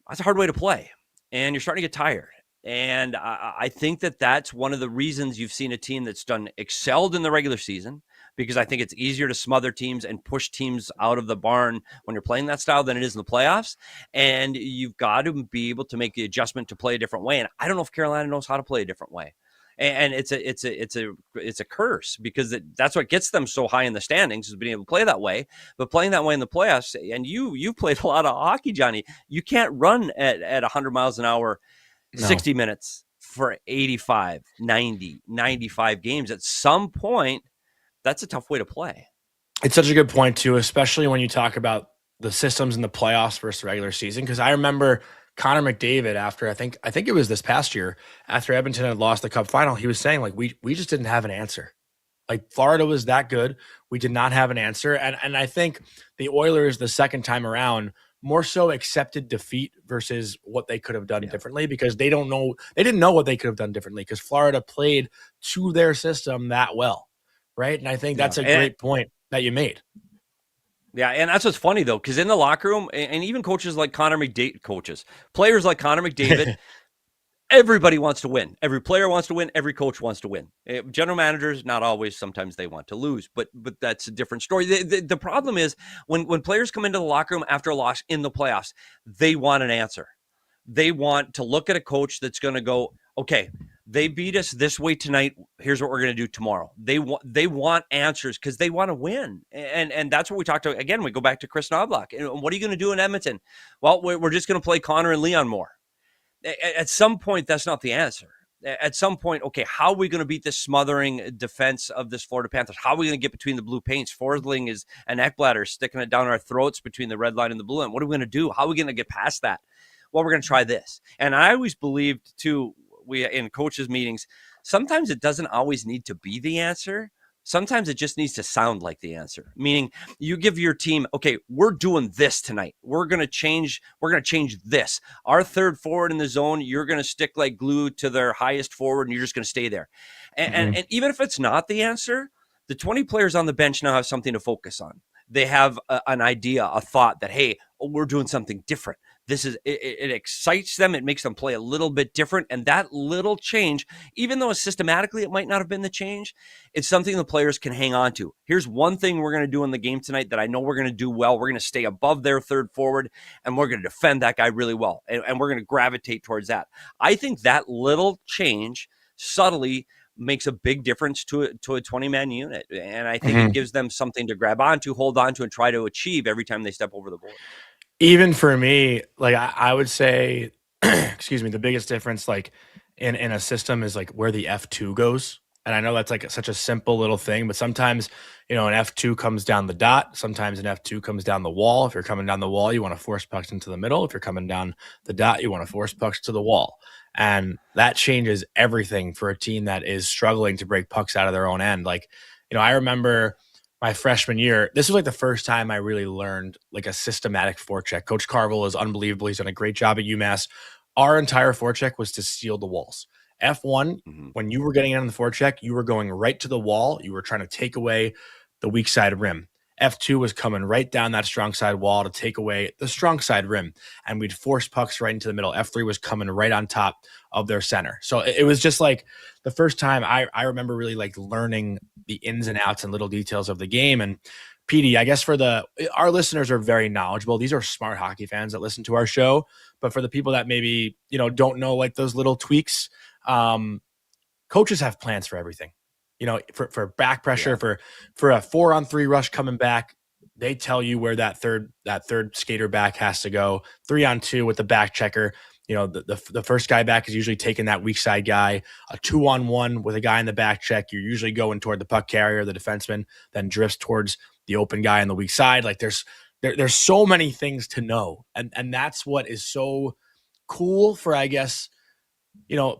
that's a hard way to play. And you're starting to get tired. And I think that's one of the reasons you've seen a team that's excelled in the regular season, because I think it's easier to smother teams and push teams out of the barn when you're playing that style than it is in the playoffs. And you've got to be able to make the adjustment to play a different way. And I don't know if Carolina knows how to play a different way. And it's a curse, because that's what gets them so high in the standings, is being able to play that way. But playing that way in the playoffs, and you've played a lot of hockey, Johnny, you can't run at 100 miles an hour 60 minutes for 85, 90, 95 games. At some point, that's a tough way to play. It's such a good point, too, especially when you talk about the systems in the playoffs versus regular season. Because I remember Connor McDavid, after I think it was this past year, after Edmonton had lost the Cup final, he was saying, like, we just didn't have an answer. Like, Florida was that good. We did not have an answer. And I think the Oilers, the second time around, more so accepted defeat versus what they could have done differently, because they didn't know what they could have done differently, because Florida played to their system that well. Right. And I think that's a great point that you made. Yeah. And that's what's funny, though, because in the locker room, and even players like Connor McDavid, everybody wants to win. Every player wants to win. Every coach wants to win. General managers, not always. Sometimes they want to lose, but that's a different story. The problem is when players come into the locker room after a loss in the playoffs, they want an answer. They want to look at a coach that's going to go, okay, they beat us this way tonight. Here's what we're going to do tomorrow. They want answers, because they want to win. And that's what we talked about. Again, we go back to Chris Knobloch. And what are you going to do in Edmonton? Well, we're just going to play Connor and Leon more. At some point, that's not the answer. At some point, okay, how are we going to beat this smothering defense of this Florida Panthers? How are we going to get between the blue paints? Forsling is an Ekbladder sticking it down our throats between the red line and the blue line. What are we going to do? How are we going to get past that? Well, we're going to try this. And I always believed, too, in coaches' meetings, sometimes it doesn't always need to be the answer. Sometimes it just needs to sound like the answer. Meaning, you give your team, okay, we're doing this tonight. We're going to change this. Our third forward in the zone, you're going to stick like glue to their highest forward, and you're just going to stay there. And even if it's not the answer, the 20 players on the bench now have something to focus on. They have an idea, a thought that, hey, we're doing something different. It excites them. It makes them play a little bit different. And that little change, even though systematically it might not have been the change, it's something the players can hang on to. Here's one thing we're going to do in the game tonight that I know we're going to do well. We're going to stay above their third forward, and we're going to defend that guy really well. And we're going to gravitate towards that. I think that little change subtly makes a big difference to a 20-man unit. And I think it gives them something to grab onto, hold on to, and try to achieve every time they step over the board. Even for me, like I would say, excuse me, the biggest difference like in a system is like where the F2 goes. And I know that's like such a simple little thing, but sometimes, an F2 comes down the dot. Sometimes an F2 comes down the wall. If you're coming down the wall, you want to force pucks into the middle. If you're coming down the dot, you want to force pucks to the wall. And that changes everything for a team that is struggling to break pucks out of their own end. Like, I remember my freshman year, this was like the first time I really learned like a systematic forecheck. Coach Carville is unbelievable. He's done a great job at UMass. Our entire forecheck was to seal the walls. F1, when you were getting in the forecheck, you were going right to the wall. You were trying to take away the weak side rim. F2 was coming right down that strong side wall to take away the strong side rim, and we'd force pucks right into the middle. F3 was coming right on top of their center. So it was just like the first time I remember really like learning the ins and outs and little details of the game. And PD, I guess our listeners are very knowledgeable. These are smart hockey fans that listen to our show. But for the people that maybe, don't know like those little tweaks, coaches have plans for everything. For back pressure, for a 4-on-3 rush coming back, they tell you where that third skater back has to go. 3-on-2 with the back checker. The first guy back is usually taking that weak side guy. A 2-on-1 with a guy in the back check, you're usually going toward the puck carrier, the defenseman, then drifts towards the open guy on the weak side. Like there's so many things to know, and that's what is so cool for, I guess,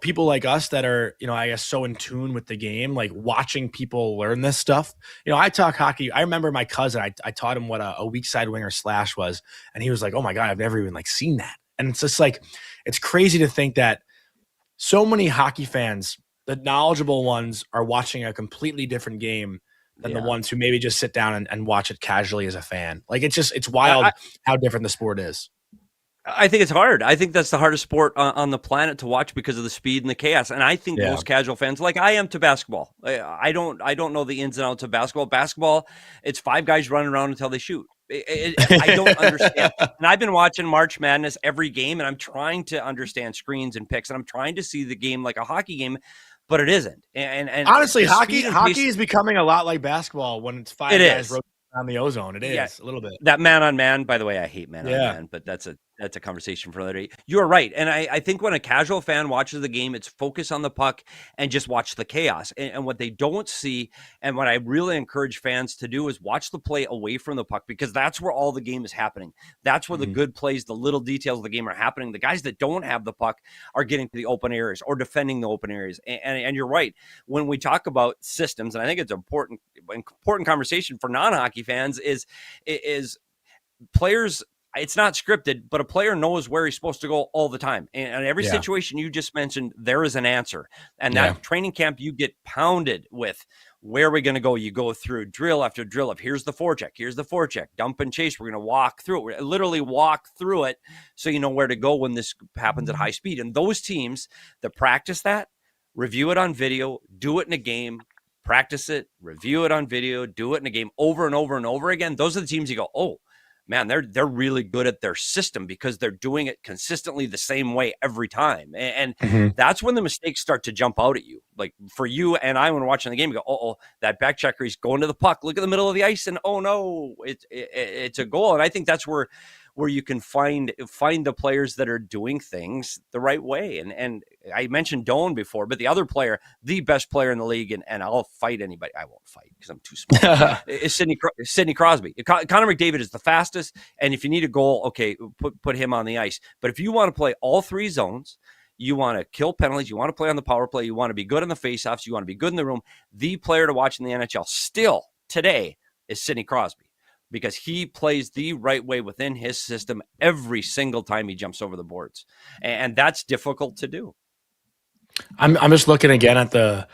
people like us that are, I guess so in tune with the game, like watching people learn this stuff. I talk hockey. I remember my cousin, I taught him what a weak side winger slash was. And he was like, oh my God, I've never even like seen that. And it's just like, it's crazy to think that so many hockey fans, the knowledgeable ones, are watching a completely different game than the ones who maybe just sit down and watch it casually as a fan. Like, it's wild how different the sport is. I think it's hard. I think that's the hardest sport on the planet to watch because of the speed and the chaos. And I think most casual fans, like I am to basketball, I don't know the ins and outs of basketball. Basketball, it's 5 guys running around until they shoot. I don't understand. And I've been watching March Madness every game, and I'm trying to understand screens and picks, and I'm trying to see the game like a hockey game, but it isn't. And honestly, hockey is becoming a lot like basketball when it's 5 guys rotating around the ozone. It is a little bit. That man on man, by the way, I hate man on man, but that's a conversation for another day. You're right. And I think when a casual fan watches the game, it's focus on the puck and just watch the chaos. And what they don't see, and what I really encourage fans to do, is watch the play away from the puck, because that's where all the game is happening. That's where the good plays, the little details of the game are happening. The guys that don't have the puck are getting to the open areas or defending the open areas. And you're right. When we talk about systems, and I think it's an important conversation for non-hockey fans, is players. It's not scripted, but a player knows where he's supposed to go all the time. And every situation you just mentioned, there is an answer. And that training camp, you get pounded with, where are we going to go? You go through drill after drill of, here's the forecheck, dump and chase. We're going to walk through it. We literally walk through it so you know where to go when this happens at high speed. And those teams that practice that, review it on video, do it in a game, practice it, review it on video, do it in a game over and over and over again. Those are the teams you go, oh, man, they're really good at their system because they're doing it consistently the same way every time. And that's when the mistakes start to jump out at you. Like for you and I, when we're watching the game, you go, oh, that back checker, he's going to the puck. Look at the middle of the ice, and oh no, it's a goal. And I think that's where you can find the players that are doing things the right way. And I mentioned Doan before, but the other player, the best player in the league, and I'll fight anybody. I won't fight because I'm too small. Is Sidney Crosby. Connor McDavid is the fastest, and if you need a goal, okay, put him on the ice. But if you want to play all 3 zones, you want to kill penalties, you want to play on the power play, you want to be good on the faceoffs, you want to be good in the room, the player to watch in the NHL still today is Sidney Crosby, because he plays the right way within his system every single time he jumps over the boards. And that's difficult to do. I'm just looking again at the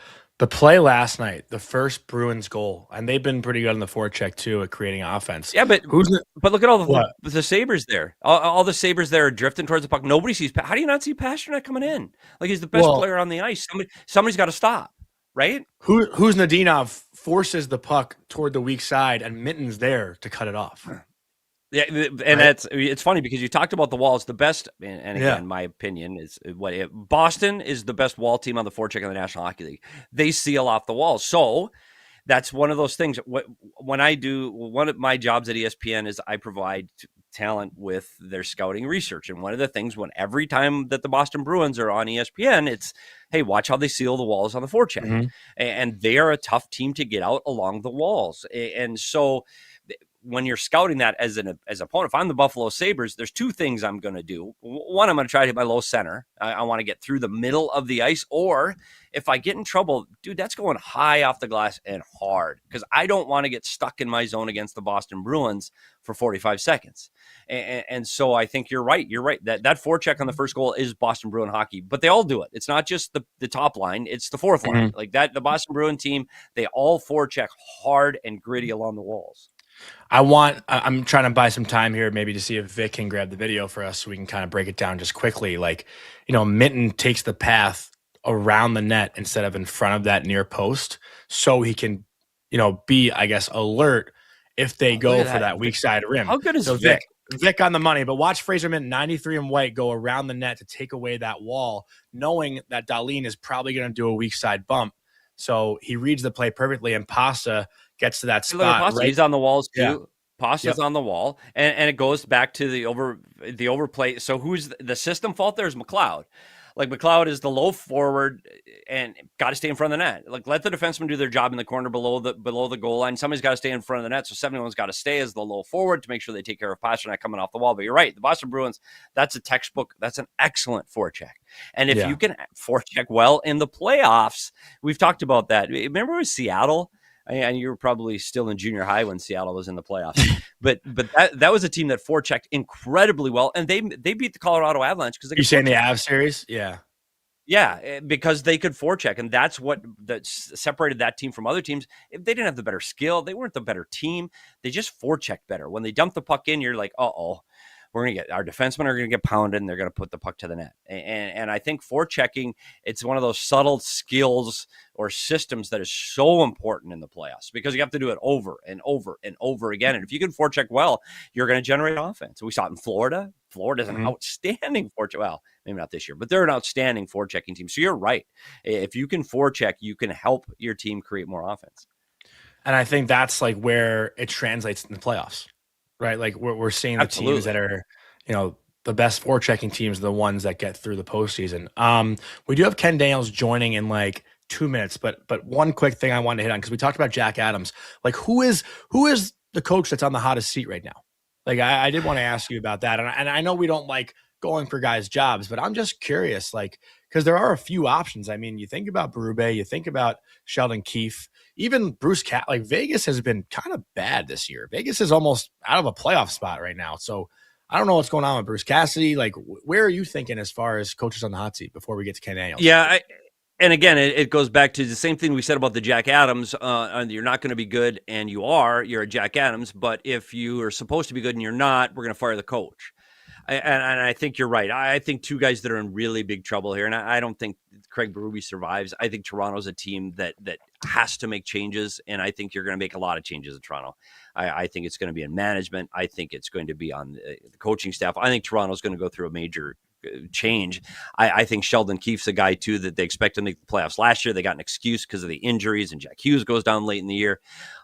play last night, the first Bruins goal, and they've been pretty good on the forecheck too at creating offense. Yeah, but look at all the Sabres there. All the Sabres there are drifting towards the puck. Nobody sees. How do you not see Pastrnak coming in? Like, he's the best player on the ice. Somebody's got to stop, right? Who's Nadinov forces the puck toward the weak side, and Mitten's there to cut it off. Yeah, and it's funny because you talked about the Walls. The best, and again, my opinion is Boston is the best wall team on the forecheck in the National Hockey League. They seal off the walls. So that's one of those things. When I do, one of my jobs at ESPN is I provide talent with their scouting research. And one of the things, when every time that the Boston Bruins are on ESPN, it's, hey, watch how they seal the walls on the forecheck. And they are a tough team to get out along the walls. And so when you're scouting that as an opponent, if I'm the Buffalo Sabres, there's 2 things I'm going to do. One, I'm going to try to hit my low center. I want to get through the middle of the ice. Or if I get in trouble, dude, that's going high off the glass and hard, because I don't want to get stuck in my zone against the Boston Bruins for 45 seconds. And so I think you're right. You're right. That forecheck on the first goal is Boston Bruin hockey, but they all do it. It's not just the top line. It's the fourth line. Like that, the Boston Bruin team, they all forecheck hard and gritty along the walls. I'm trying to buy some time here, maybe to see if Vic can grab the video for us so we can kind of break it down just quickly. Like, Mitten takes the path around the net instead of in front of that near post, so he can, be, I guess, alert if they go for that weak side rim. How good is Vic? Vic on the money, but watch Fraser Minton, 93 and white, go around the net to take away that wall, knowing that Dahlin is probably going to do a weak side bump. So he reads the play perfectly, and Pasta gets to that spot. Right? He's on the walls too. Yeah. Pasta's on the wall, and it goes back to the overplay. So who's the system fault? There's McLeod. Like McLeod is the low forward and got to stay in front of the net. Like let the defenseman do their job in the corner below the goal line. Somebody's got to stay in front of the net. So 71's got to stay as the low forward to make sure they take care of Pastrnak coming off the wall. But you're right. The Boston Bruins, that's a textbook. That's an excellent forecheck. And if you can forecheck well in the playoffs, we've talked about that. Remember with Seattle? And you were probably still in junior high when Seattle was in the playoffs, but that was a team that forechecked incredibly well, and they beat the Colorado Avalanche because you're saying the Avs series, yeah, because they could forecheck, and that's what that separated that team from other teams. If they didn't have the better skill, they weren't the better team. They just forechecked better. When they dump the puck in, you're like, we're going to get our defensemen are going to get pounded and they're going to put the puck to the net. And I think forechecking, it's one of those subtle skills or systems that is so important in the playoffs because you have to do it over and over and over again. And if you can forecheck well, you're going to generate offense. We saw it in Florida. Florida's an outstanding forecheck. Well, maybe not this year, but they're an outstanding forechecking team. So you're right. If you can forecheck, you can help your team create more offense. And I think that's like where it translates in the playoffs. Right, like we're seeing the teams that are, the best forechecking teams, the ones that get through the postseason. We do have Ken Daniels joining in like 2 minutes, but one quick thing I wanted to hit on because we talked about Jack Adams. Like, who is the coach that's on the hottest seat right now? Like, I did want to ask you about that, and I know we don't like going for guys' jobs, but I'm just curious, like, because there are a few options. I mean, you think about Berube, you think about Sheldon Keefe. Even Bruce like Vegas has been kind of bad this year. Vegas is almost out of a playoff spot right now. So I don't know what's going on with Bruce Cassidy. Like, where are you thinking as far as coaches on the hot seat before we get to Ken Daniels? Yeah, and again, it goes back to the same thing we said about the Jack Adams. You're not going to be good, and you're a Jack Adams. But if you are supposed to be good and you're not, we're going to fire the coach. And I think you're right. I think two guys that are in really big trouble here, and I don't think Craig Berube survives. I think Toronto's a team that has to make changes, and I think you're going to make a lot of changes in Toronto. I think it's going to be in management. I think it's going to be on the coaching staff. I think Toronto's going to go through a major change. I think Sheldon Keefe's a guy, too, that they expect to make the playoffs last year. They got an excuse because of the injuries, and Jack Hughes goes down late in the year.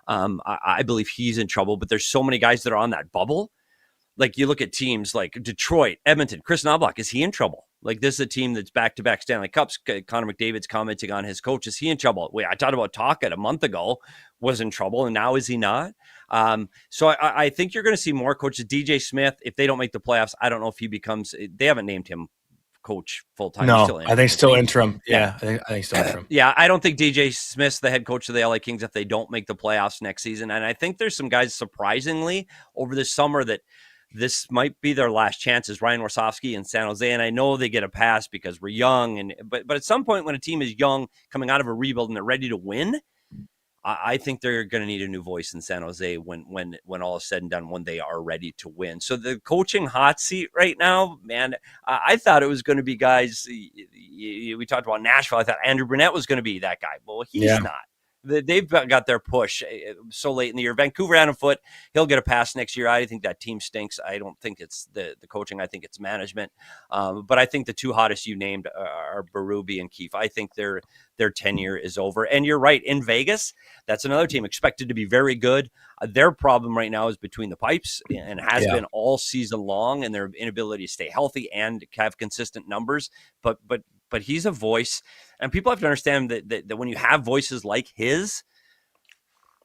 I believe he's in trouble, but there's so many guys that are on that bubble. Like you look at teams like Detroit, Edmonton, Chris Knobloch, is he in trouble? Like this is a team that's back-to-back Stanley Cups. Connor McDavid's commenting on his coach. Is he in trouble? Wait, I talked about Tocchet a month ago was in trouble, and now is he not? So I think you're going to see more coaches. DJ Smith, if they don't make the playoffs, I don't know if he becomes – they haven't named him coach full-time. No, I think still interim. Yeah, I think still interim. Yeah, I don't think DJ Smith's the head coach of the LA Kings if they don't make the playoffs next season. And I think there's some guys surprisingly over the summer that – this might be their last chances, Ryan Warsofsky in San Jose. And I know they get a pass because we're young. But at some point when a team is young, coming out of a rebuild and they're ready to win, I think they're going to need a new voice in San Jose when all is said and done, when they are ready to win. So the coaching hot seat right now, man, I thought it was going to be guys. We talked about Nashville. I thought Andrew Brunette was going to be that guy. Well, he's not. They've got their push so late in the year. Vancouver on a foot. He'll get a pass next year. I think that team stinks. I don't think it's the coaching. I think it's management. But I think the two hottest you named are Berube and Keefe. I think their tenure is over. And you're right. In Vegas, that's another team expected to be very good. Their problem right now is between the pipes and has been all season long, and their inability to stay healthy and have consistent numbers. But he's a voice, and people have to understand that when you have voices like his,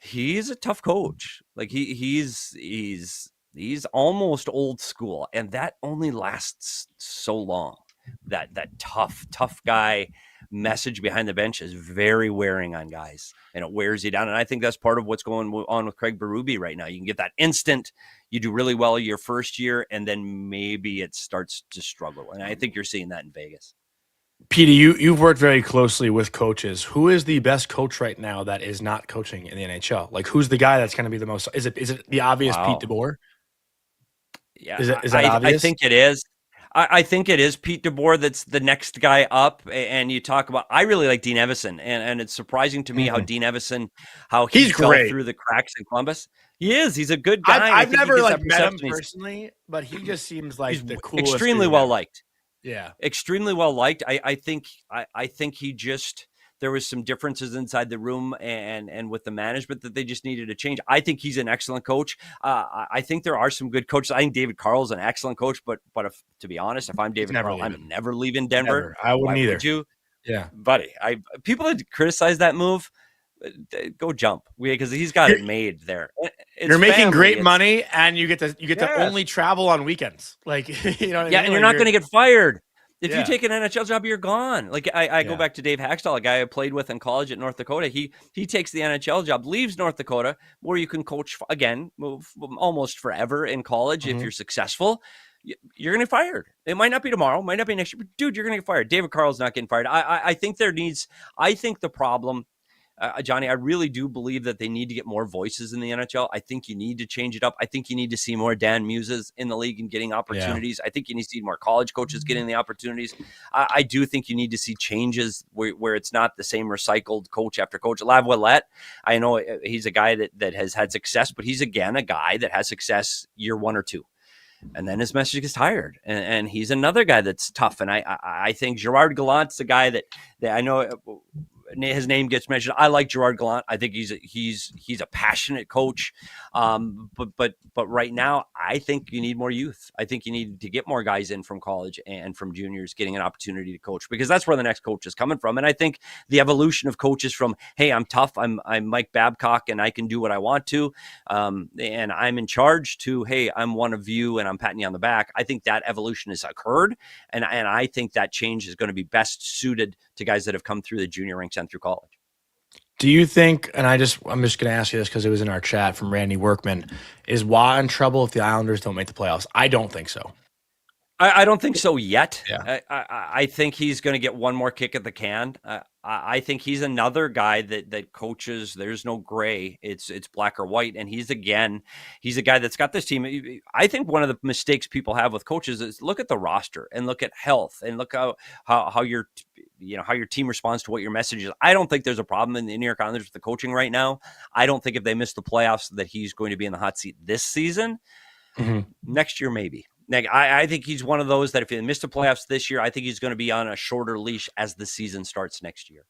he's a tough coach. Like he's almost old school, and that only lasts so long. That tough guy message behind the bench is very wearing on guys, and it wears you down. And I think that's part of what's going on with Craig Berube right now. You can get that instant, you do really well your first year, and then maybe it starts to struggle. And I think you're seeing that in Vegas. Petey, you've worked very closely with coaches. Who is the best coach right now that is not coaching in the NHL? Like, who's the guy that's going to be the most? Is it the obvious Pete DeBoer? Yeah, is that obvious? I think it is. I think it is Pete DeBoer that's the next guy up. And you talk about, I really like Dean Evison, and it's surprising to me how Dean Evison, how he fell through the cracks in Columbus. He is. He's a good guy. I've never met him personally, but he just seems like he's the coolest. Extremely well liked. Yeah, extremely well liked. I think he just there was some differences inside the room and with the management that they just needed to change. I think he's an excellent coach. I think there are some good coaches. I think David Carl's an excellent coach, but if to be honest, if I'm David Carl, I'm never leaving Denver. Never. I wouldn't either. Would you? Yeah, buddy. People that criticize that move, go jump, because he's got it made there. You're making great money, and you get to only travel on weekends. Like, you know what I mean? And you're not going to get fired. If Yeah. you take an NHL job, you're gone. Like I go back to Dave Haxtell, a guy I played with in college at North Dakota. He takes the NHL job, leaves North Dakota, where you can coach again, move almost forever in college. If you're successful, you're going to get fired. It might not be tomorrow, might not be next year, but dude, you're going to get fired. David Carl's not getting fired. I think I think the problem, Johnny, I really do believe that they need to get more voices in the NHL. I think you need to change it up. I think you need to see more Dan Muses in the league and getting opportunities. I think you need to see more college coaches getting the opportunities. I do think you need to see changes where it's not the same recycled coach after coach. Lavalette, I know he's a guy that has had success, but he's again a guy that has success year 1 or 2. And then his message gets tired, and he's another guy that's tough. And I think Gerard Gallant's the guy that I know his name gets mentioned. I like Gerard Gallant. I think he's a passionate coach. But right now, I think you need more youth. I think you need to get more guys in from college and from juniors getting an opportunity to coach, because that's where the next coach is coming from. And I think the evolution of coaches from, hey, I'm tough, I'm Mike Babcock, and I can do what I want to, and I'm in charge, to, hey, I'm one of you and I'm patting you on the back. I think that evolution has occurred, and I think that change is going to be best suited to guys that have come through the junior ranks and through college. Do you think, and I'm just going to ask you this because it was in our chat from Randy Workman, is Waugh in trouble if the Islanders don't make the playoffs? I don't think so. I don't think so yet. Yeah. I think he's going to get one more kick at the can. I think he's another guy that coaches. There's no gray. It's black or white. And he's a guy that's got this team. I think one of the mistakes people have with coaches is look at the roster and look at health and look how your team responds to what your message is. I don't think there's a problem in the New York Islanders with the coaching right now. I don't think if they miss the playoffs that he's going to be in the hot seat this season. Next year, maybe. I think he's one of those that if he missed the playoffs this year, I think he's going to be on a shorter leash as the season starts next year.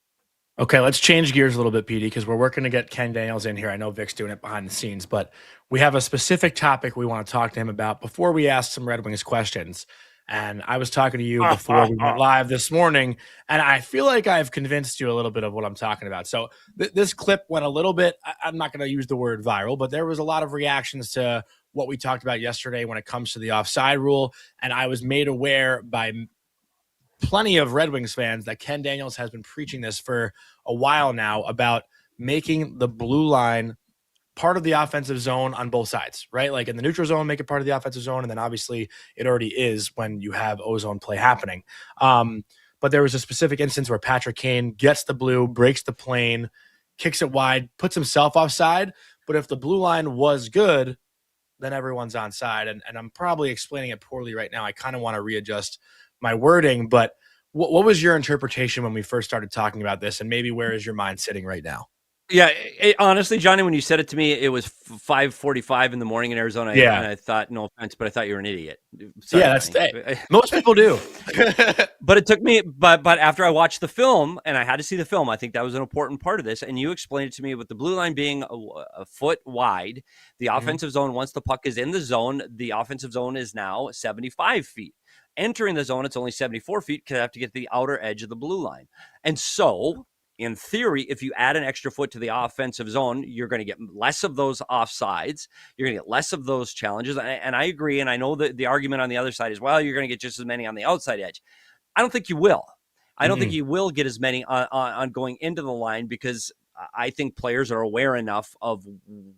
Okay, let's change gears a little bit, PD, because we're working to get Ken Daniels in here. I know Vic's doing it behind the scenes, but we have a specific topic we want to talk to him about before we ask some Red Wings questions. And I was talking to you before we went live this morning, and I feel like I've convinced you a little bit of what I'm talking about. So this clip went a little bit, I'm not going to use the word viral, but there was a lot of reactions to what we talked about yesterday when it comes to the offside rule. And I was made aware by plenty of Red Wings fans that Ken Daniels has been preaching this for a while now about making the blue line part of the offensive zone on both sides, right? Like in the neutral zone, make it part of the offensive zone. And then obviously it already is when you have ozone play happening. But there was a specific instance where Patrick Kane gets the blue, breaks the plane, kicks it wide, puts himself offside. But if the blue line was good, then everyone's onside. And I'm probably explaining it poorly right now. I kind of want to readjust my wording, but what was your interpretation when we first started talking about this? And maybe where is your mind sitting right now? Yeah, honestly, Johnny, when you said it to me, it was 5:45 in the morning in Arizona. Yeah. And I thought, no offense, but I thought you were an idiot. Sorry, yeah, most people do. But it took me, but after I watched the film, and I had to see the film, I think that was an important part of this. And you explained it to me with the blue line being a foot wide, the offensive zone, once the puck is in the zone, the offensive zone is now 75 feet. Entering the zone, it's only 74 feet because I have to get to the outer edge of the blue line. And so, in theory, if you add an extra foot to the offensive zone, you're going to get less of those offsides. You're going to get less of those challenges. And I agree. And I know that the argument on the other side is, well, you're going to get just as many on the outside edge. I don't think you will. I don't think you will get as many on going into the line, because I think players are aware enough of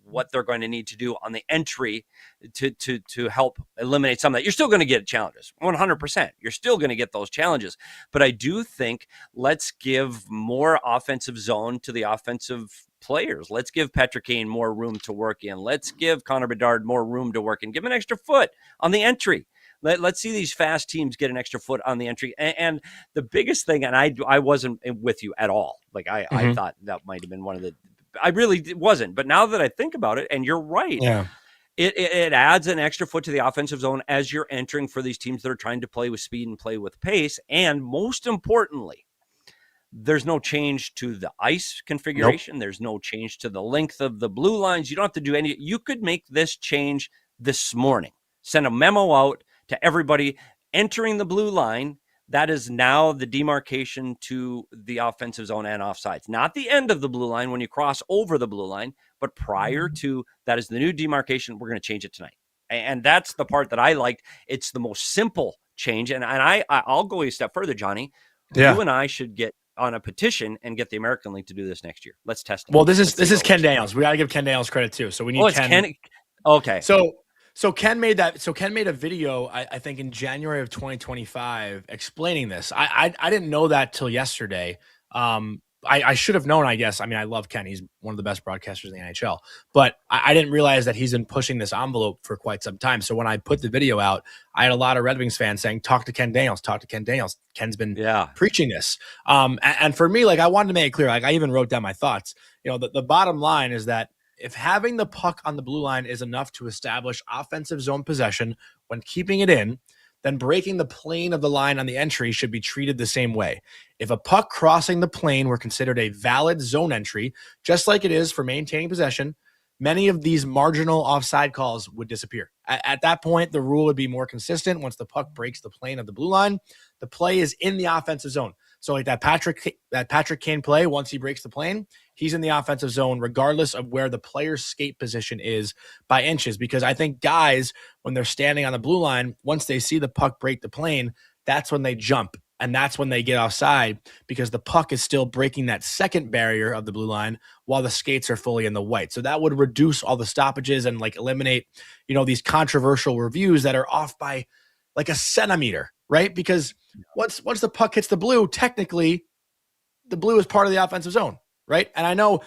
what they're going to need to do on the entry to help eliminate some of that. You're still going to get challenges, 100%. You're still going to get those challenges. But I do think let's give more offensive zone to the offensive players. Let's give Patrick Kane more room to work in. Let's give Connor Bedard more room to work in. Give him an extra foot on the entry. Let's see these fast teams get an extra foot on the entry. And the biggest thing, and I wasn't with you at all. Like I thought that might have been one of the, I really wasn't. But now that I think about it, and you're right, it adds an extra foot to the offensive zone as you're entering for these teams that are trying to play with speed and play with pace. And most importantly, There's no change to the ice configuration. Nope. There's no change to the length of the blue lines. You don't have to do any. You could make this change this morning. Send a memo out to everybody entering the blue line. That is now the demarcation to the offensive zone and offsides. Not the end of the blue line when you cross over the blue line, but prior to that is the new demarcation. We're going to change it tonight. And that's the part that I liked. It's the most simple change. And I'll go a step further, Johnny. Yeah. You and I should get on a petition and get the American League to do this next year. Let's test it. Well, this is Ken Daniels. We got to give Ken Daniels credit too. So we need Ken. Okay. So Ken made that. So Ken made a video, I think, in January of 2025, explaining this. I didn't know that till yesterday. I should have known, I guess. I mean, I love Ken. He's one of the best broadcasters in the NHL. But I didn't realize that he's been pushing this envelope for quite some time. So when I put the video out, I had a lot of Red Wings fans saying, talk to Ken Daniels, talk to Ken Daniels. Ken's been preaching this. And for me, like, I wanted to make it clear, like, I even wrote down my thoughts. You know, the bottom line is that if having the puck on the blue line is enough to establish offensive zone possession when keeping it in, then breaking the plane of the line on the entry should be treated the same way. If a puck crossing the plane were considered a valid zone entry, just like it is for maintaining possession, many of these marginal offside calls would disappear. At that point, the rule would be more consistent. Once the puck breaks the plane of the blue line, the play is in the offensive zone. So like that Patrick Kane play, once he breaks the plane, he's in the offensive zone regardless of where the player's skate position is by inches. Because I think guys, when they're standing on the blue line, once they see the puck break the plane, that's when they jump. And that's when they get offside because the puck is still breaking that second barrier of the blue line while the skates are fully in the white. So that would reduce all the stoppages and like eliminate, you know, these controversial reviews that are off by like a centimeter, right? Because once the puck hits the blue, technically the blue is part of the offensive zone, right? And I know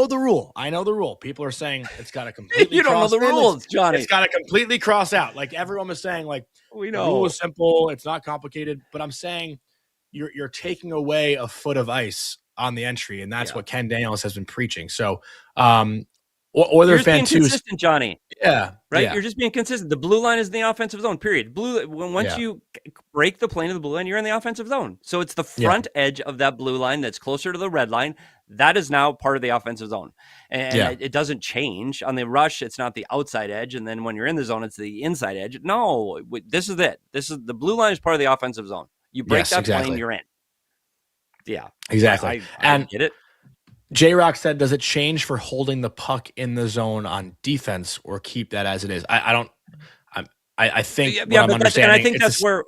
the rule. People are saying it's got to completely you don't know the rules, Johnny. It's got to completely cross out. Like everyone was saying, like, we know the rule is simple, it's not complicated, but I'm saying you're taking away a foot of ice on the entry, and that's what Ken Daniels has been preaching. So Oiler fan too, consistent, Johnny. Yeah, right. Yeah. You're just being consistent. The blue line is in the offensive zone. Period. Once you break the plane of the blue line, you're in the offensive zone. So it's the front edge of that blue line that's closer to the red line. That is now part of the offensive zone, and it doesn't change on the rush. It's not the outside edge, and then when you're in the zone, it's the inside edge. No, this is it. This is the blue line is part of the offensive zone. You break that plane, you're in. Yeah, exactly. I get it. J-Rock said, does it change for holding the puck in the zone on defense or keep that as it is? I think I'm understanding. And I think that's where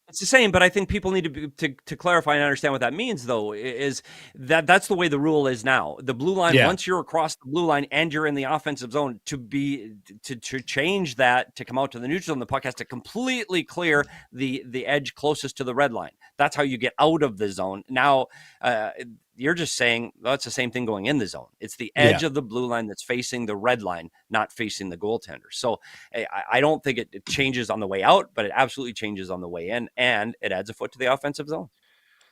it's the same, but I think people need to clarify and understand what that means, though, is that's the way the rule is now. The blue line, once you're across the blue line and you're in the offensive zone, to change that, to come out to the neutral zone, the puck has to completely clear the edge closest to the red line. That's how you get out of the zone. Now, you're just saying, well, it's the same thing going in the zone. It's the edge of the blue line that's facing the red line, not facing the goaltender. So I don't think it changes on the way out, but it absolutely changes on the way in, and it adds a foot to the offensive zone.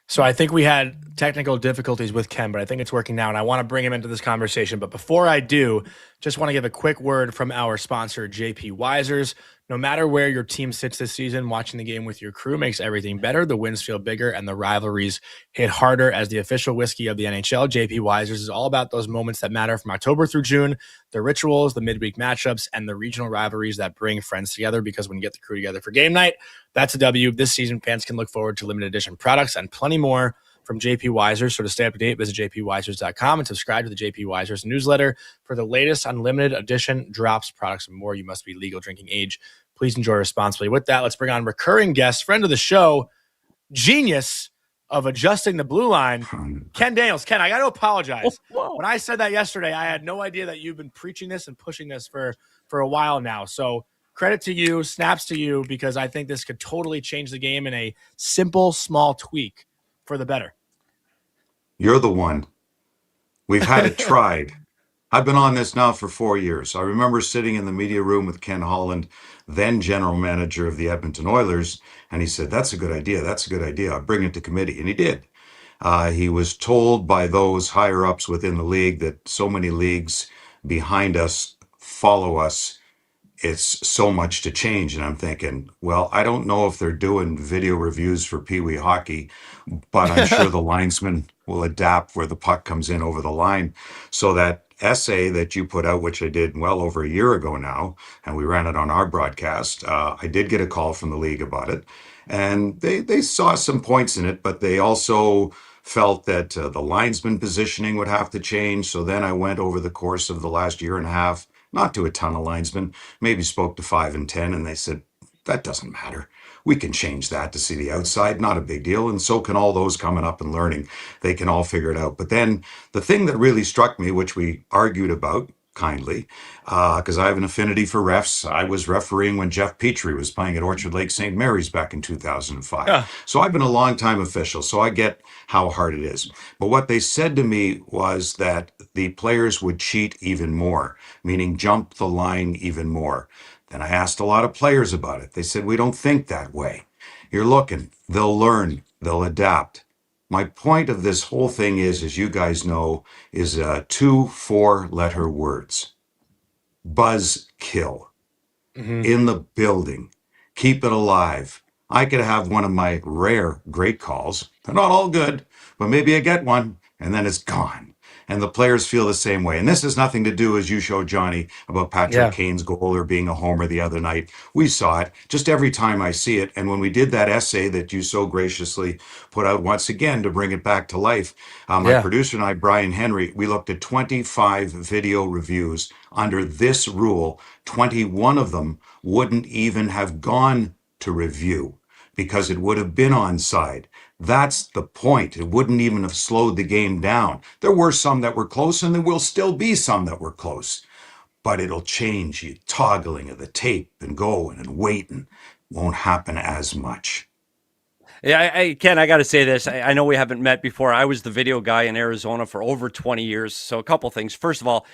So I think we had technical difficulties with Ken, but I think it's working now, and I want to bring him into this conversation. But before I do, just want to give a quick word from our sponsor, JP Weisers. No matter where your team sits this season, watching the game with your crew makes everything better. The wins feel bigger and the rivalries hit harder. As the official whiskey of the NHL, JP Weisers is all about those moments that matter from October through June, the rituals, the midweek matchups, and the regional rivalries that bring friends together, because when you get the crew together for game night, that's a W. This season, fans can look forward to limited edition products and plenty more from JP Weisers. So to stay up to date, visit jpweisers.com and subscribe to the JP Weisers newsletter for the latest unlimited edition drops, products, and more. You must be legal drinking age. Please enjoy responsibly. With that, let's bring on recurring guest, friend of the show, genius of adjusting the blue line, Ken Daniels. Ken, I got to apologize. When I said that yesterday, I had no idea that you've been preaching this and pushing this for a while now. So credit to you, snaps to you, because I think this could totally change the game in a simple, small tweak for the better. You're the one. We've had it tried. I've been on this now for 4 years. I remember sitting in the media room with Ken Holland, then general manager of the Edmonton Oilers, and he said, that's a good idea. That's a good idea. I'll bring it to committee. And he did. He was told by those higher ups within the league that so many leagues behind us follow us it's so much to change. And I'm thinking, well, I don't know if they're doing video reviews for Pee Wee hockey, but I'm sure the linesman will adapt where the puck comes in over the line. So that essay that you put out, which I did well over a year ago now, and we ran it on our broadcast, I did get a call from the league about it. And they saw some points in it, but they also felt that the linesman positioning would have to change. So then I went over the course of the last year and a half, not to a ton of linesmen, maybe spoke to 5 and 10, and they said, that doesn't matter. We can change that to see the outside, not a big deal. And so can all those coming up and learning. They can all figure it out. But then the thing that really struck me, which we argued about kindly, because I have an affinity for refs. I was refereeing when Jeff Petrie was playing at Orchard Lake St. Mary's back in 2005. Yeah. So I've been a long-time official, so I get how hard it is. But what they said to me was that the players would cheat even more, meaning jump the line even more. Then I asked a lot of players about it. They said, we don't think that way. You're looking, they'll learn, they'll adapt. My point of this whole thing is, as you guys know, is 2 4-letter words. Buzzkill. In the building. Keep it alive. I could have one of my rare great calls. They're not all good, but maybe I get one, and then it's gone. And the players feel the same way. And this has nothing to do, as you showed, Johnny, about Patrick Kane's goal or being a homer the other night. We saw it just every time I see it. And when we did that essay that you so graciously put out once again to bring it back to life, my producer and I, Brian Henry, we looked at 25 video reviews under this rule. 21 of them wouldn't even have gone to review because it would have been onside. That's the point. It wouldn't even have slowed the game down. There were some that were close, and there will still be some that were close. But it'll change. You toggling of the tape and going and waiting won't happen as much. Yeah, Ken, I got to say this. I know we haven't met before. I was the video guy in Arizona for over 20 years. So a couple things. First of all,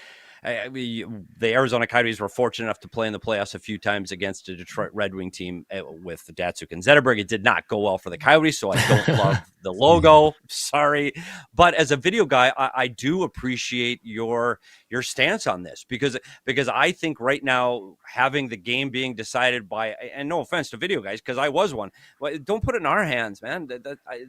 the Arizona Coyotes were fortunate enough to play in the playoffs a few times against a Detroit Red Wing team with Datsuk and Zetterberg. It did not go well for the Coyotes, so I don't love the logo. Sorry. But as a video guy, I do appreciate your stance on this because I think right now having the game being decided by, and no offense to video guys, because I was one, don't put it in our hands, man.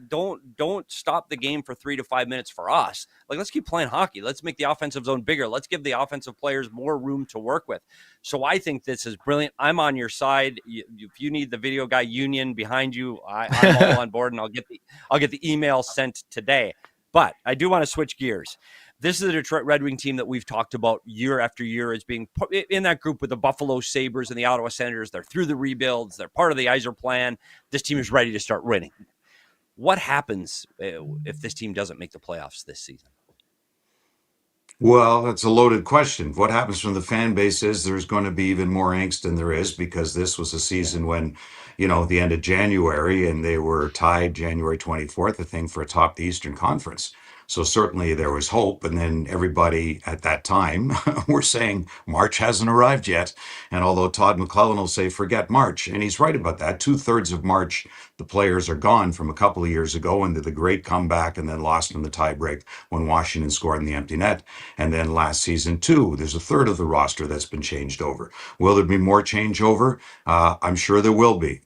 Don't stop the game for 3 to 5 minutes for us. Like, let's keep playing hockey. Let's make the offensive zone bigger. Let's give the offensive players more room to work with. So I think this is brilliant. I'm on your side. If you need the video guy union behind you, I'm all on board, and I'll get the email sent today. But I do want to switch gears. This is the Detroit Red Wing team that we've talked about year after year as being in that group with the Buffalo Sabres and the Ottawa Senators. They're through the rebuilds. They're part of the Yzer plan. This team is ready to start winning. What happens if this team doesn't make the playoffs this season? Well, that's a loaded question. What happens from the fan base is there's going to be even more angst than there is because this was a season when, the end of January, and they were tied January 24th, I think, for atop the Eastern Conference. So certainly there was hope. And then everybody at that time were saying March hasn't arrived yet. And although Todd McClellan will say, forget March, and he's right about that, 2/3 of March, the players are gone from a couple of years ago into the great comeback and then lost in the tiebreak when Washington scored in the empty net. And then last season, too, there's a third of the roster that's been changed over. Will there be more changeover? I'm sure there will be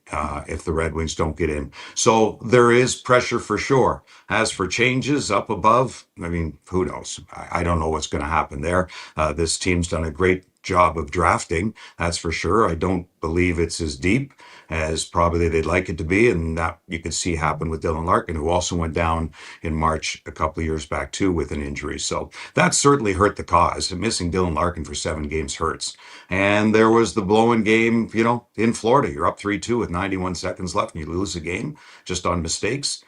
if the Red Wings don't get in. So there is pressure for sure. As for changes up above, I mean, who knows? I don't know what's going to happen there. This team's done a great job of drafting, that's for sure. I don't believe it's as deep as probably they'd like it to be, and that you could see happen with Dylan Larkin, who also went down in March a couple of years back too with an injury. So that certainly hurt the cause. Missing Dylan Larkin for 7 games hurts. And there was the blowing game, in Florida. You're up 3-2 with 91 seconds left and you lose a game just on mistakes.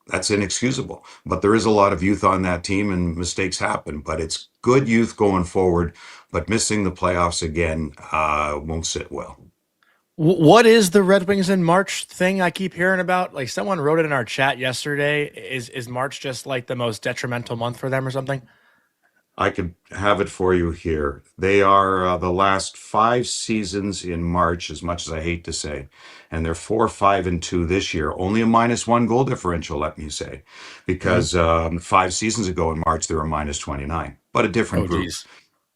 That's inexcusable. But there is a lot of youth on that team and mistakes happen. But it's good youth going forward. But missing the playoffs again won't sit well. What is the Red Wings in March thing I keep hearing about? Like, someone wrote it in our chat yesterday. Is March just like the most detrimental month for them or something? I could have it for you here. They are the last 5 seasons in March, as much as I hate to say, and they're 4-5-2 this year. Only a -1 goal differential, let me say, because 5 seasons ago in March they were -29, but a different group. Geez.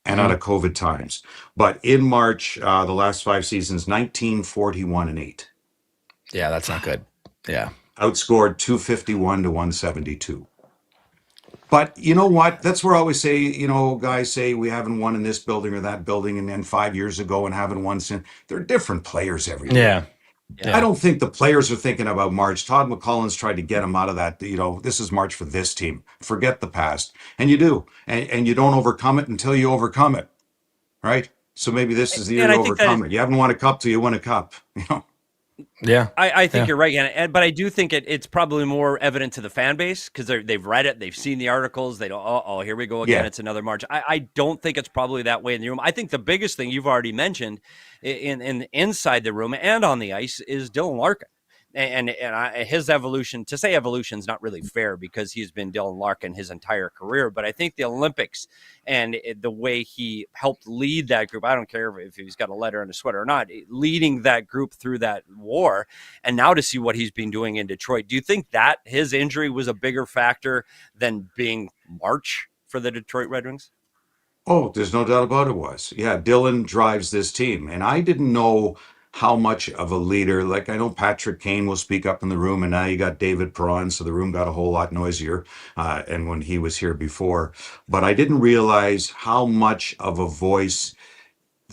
and out of COVID times. But in March, the last 5 seasons, 1941-8. Yeah, that's not good. Yeah. Outscored 251 to 172. But you know what? That's where I always say, guys say we haven't won in this building or that building, and then 5 years ago and haven't won since. They're different players every year. Yeah. I don't think the players are thinking about March. Todd McCullens tried to get them out of that. This is March for this team. Forget the past. And you do. And you don't overcome it until you overcome it. Right? So maybe this is the year to overcome it. You haven't won a cup till you win a cup. Yeah, I think you're right, but I do think it's probably more evident to the fan base because they've read it, they've seen the articles. They don't. Oh, here we go again. Yeah. It's another March. I don't think it's probably that way in the room. I think the biggest thing you've already mentioned in inside the room and on the ice is Dylan Larkin. And his evolution, to say evolution is not really fair because he's been Dylan Larkin his entire career. But I think the Olympics and the way he helped lead that group, I don't care if he's got a letter and a sweater or not, leading that group through that war. And now to see what he's been doing in Detroit, do you think that his injury was a bigger factor than being March for the Detroit Red Wings? Oh, there's no doubt about it was. Yeah, Dylan drives this team. And I didn't know how much of a leader, like I know Patrick Kane will speak up in the room, and now you got David Perron, so the room got a whole lot noisier, and when he was here before. But I didn't realize how much of a voice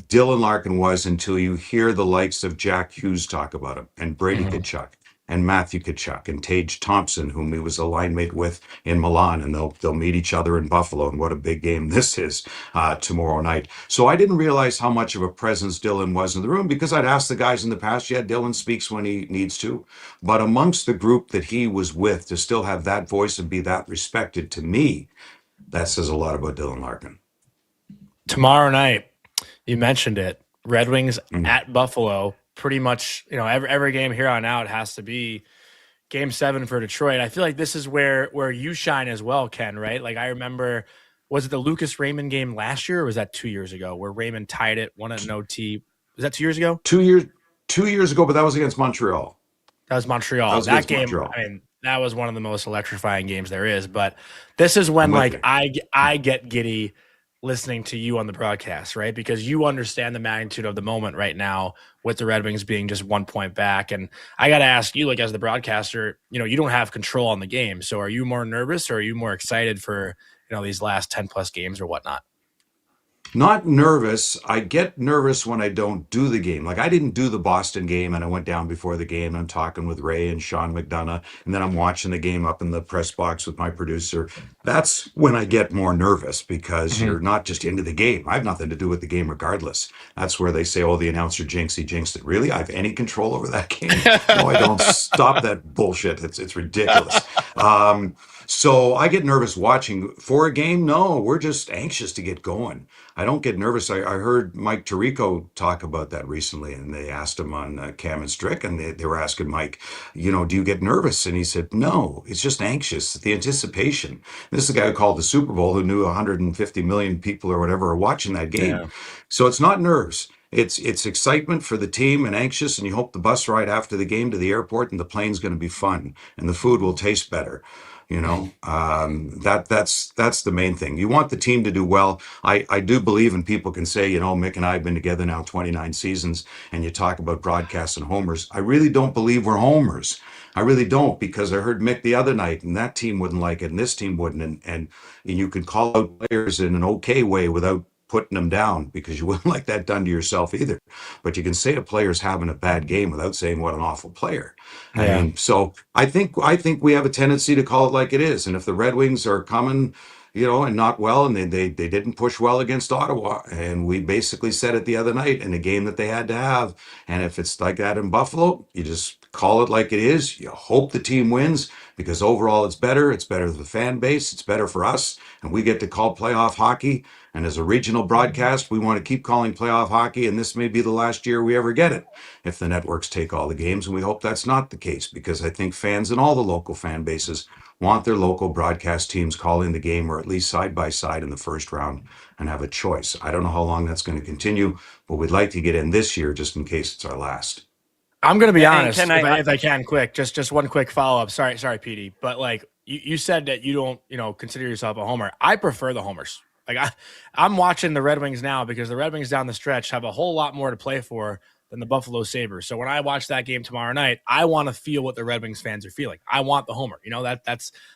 Dylan Larkin was until you hear the likes of Jack Hughes talk about him, and Brady Tkachuk, and Matthew Tkachuk, and Tage Thompson, whom he was a line mate with in Milan, and they'll meet each other in Buffalo, and what a big game this is tomorrow night. So I didn't realize how much of a presence Dylan was in the room, because I'd asked the guys in the past, yeah, Dylan speaks when he needs to, but amongst the group that he was with, to still have that voice and be that respected, to me, that says a lot about Dylan Larkin. Tomorrow night, you mentioned it, Red Wings at Buffalo. Pretty much, every game here on out has to be Game 7 for Detroit. I feel like this is where you shine as well, Ken, right? Like I remember, was it the Lucas Raymond game last year, or was that 2 years ago where Raymond tied it, won at an OT? Was that 2 years ago? 2 years ago, but that was against Montreal. That was Montreal. That game, Montreal. I mean, that was one of the most electrifying games there is. But this is when I get giddy listening to you on the broadcast, right? Because you understand the magnitude of the moment right now with the Red Wings being just 1 point back. And I got to ask you, like as the broadcaster, you don't have control on the game. So are you more nervous or are you more excited for, these last 10 plus games or whatnot? Not nervous. I get nervous when I don't do the game. Like I didn't do the Boston game, and I went down before the game. I'm talking with Ray and Sean McDonough, and then I'm watching the game up in the press box with my producer. That's when I get more nervous because you're not just into the game. I have nothing to do with the game regardless. That's where they say, oh, the announcer jinxed it. Really? I have any control over that game? No, I don't. Stop that bullshit. It's ridiculous. So I get nervous watching. For a game, no, we're just anxious to get going. I don't get nervous. I heard Mike Tirico talk about that recently, and they asked him on Cam and Strick, and they were asking Mike, do you get nervous? And he said, no, it's just anxious. The anticipation. This is a guy who called the Super Bowl who knew 150 million people or whatever are watching that game. Yeah. So it's not nerves. It's excitement for the team and anxious, and you hope the bus ride after the game to the airport and the plane's going to be fun and the food will taste better. That's the main thing. You want the team to do well. I do believe, and people can say, Mick and I have been together now 29 seasons, and you talk about broadcasts and homers. I really don't believe we're homers. I really don't, because I heard Mick the other night, and that team wouldn't like it, and this team wouldn't, and you could call out players in an okay way without putting them down, because you wouldn't like that done to yourself either. But you can say a player's having a bad game without saying what an awful player. Yeah. I mean, so I think we have a tendency to call it like it is. And if the Red Wings are coming, and not well, and they didn't push well against Ottawa, and we basically said it the other night in a game that they had to have. And if it's like that in Buffalo, you just call it like it is. You hope the team wins, because overall it's better. It's better for the fan base. It's better for us. And we get to call playoff hockey. And as a regional broadcast, we want to keep calling playoff hockey, and this may be the last year we ever get it if the networks take all the games, and we hope that's not the case, because I think fans in all the local fan bases want their local broadcast teams calling the game, or at least side by side in the first round, and have a choice. I don't know how long that's going to continue, but we'd like to get in this year just in case it's our last. I'm going to be honest, if I can, quick, just one quick follow-up. Sorry, Petey, but like you said that you don't, consider yourself a homer. I prefer the homers. Like I'm watching the Red Wings now because the Red Wings down the stretch have a whole lot more to play for than the Buffalo Sabres. So when I watch that game tomorrow night, I want to feel what the Red Wings fans are feeling. I want the homer.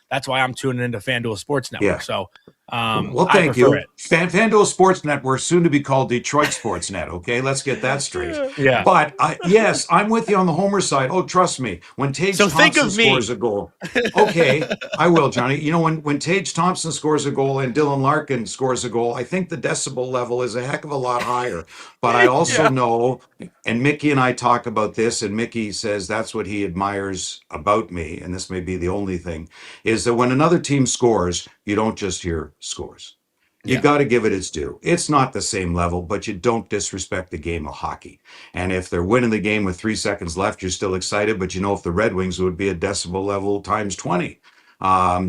That's why I'm tuning into FanDuel Sports Network. Yeah. So well, I thank prefer you. it. FanDuel Sports Network, soon to be called Detroit Sportsnet. Okay, let's get that straight. Yeah. But yes, I'm with you on the homer side. Oh, trust me, when Tage So think Thompson of me. scores a goal. Okay, I will, Johnny. You know, when Tage Thompson scores a goal and Dylan Larkin scores a goal, I think the decibel level is a heck of a lot higher. But I also know, and Mickey and I talk about this, and Mickey says that's what he admires about me, and this may be the only thing, is that when another team scores, you don't just hear scores. You got to give it its due. It's not the same level, but you don't disrespect the game of hockey. And if they're winning the game with 3 seconds left, you're still excited, but you know if the Red Wings would be a decibel level times 20.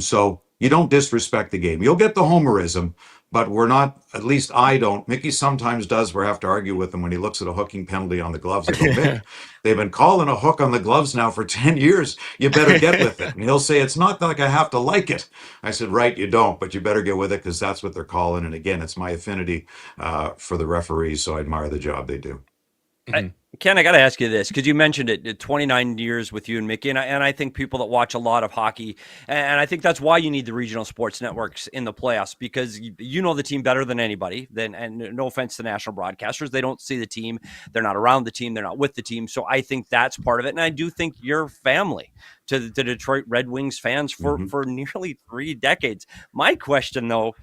So you don't disrespect the game. You'll get the homerism, but we're not, at least I don't. Mickey sometimes does. We have to argue with him when he looks at a hooking penalty on the gloves. I go, Mick, they've been calling a hook on the gloves now for 10 years. You better get with it. And he'll say, it's not like I have to like it. I said, right, you don't, but you better get with it because that's what they're calling. And again, it's my affinity for the referees, so I admire the job they do. Ken, I got to ask you this because you mentioned it, 29 years with you and Mickey, and I think people that watch a lot of hockey, and I think that's why you need the regional sports networks in the playoffs because you know the team better than anybody. And no offense to national broadcasters, they don't see the team, they're not around the team, they're not with the team. So I think that's part of it, and I do think you're family to the Detroit Red Wings fans for nearly 3 decades. My question, though.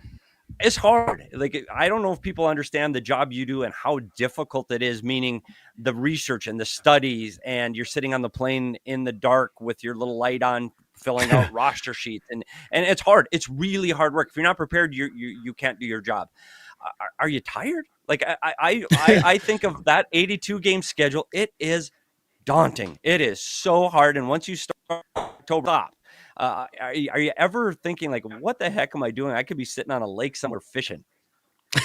It's hard. Like, I don't know if people understand the job you do and how difficult it is, meaning the research and the studies, and you're sitting on the plane in the dark with your little light on, filling out roster sheets. And it's hard. It's really hard work. If you're not prepared, you can't do your job. Are you tired? Like I think of that 82 game schedule. It is daunting. It is so hard. And once you start to stop, are you ever thinking like, what the heck am I doing? I could be sitting on a lake somewhere fishing.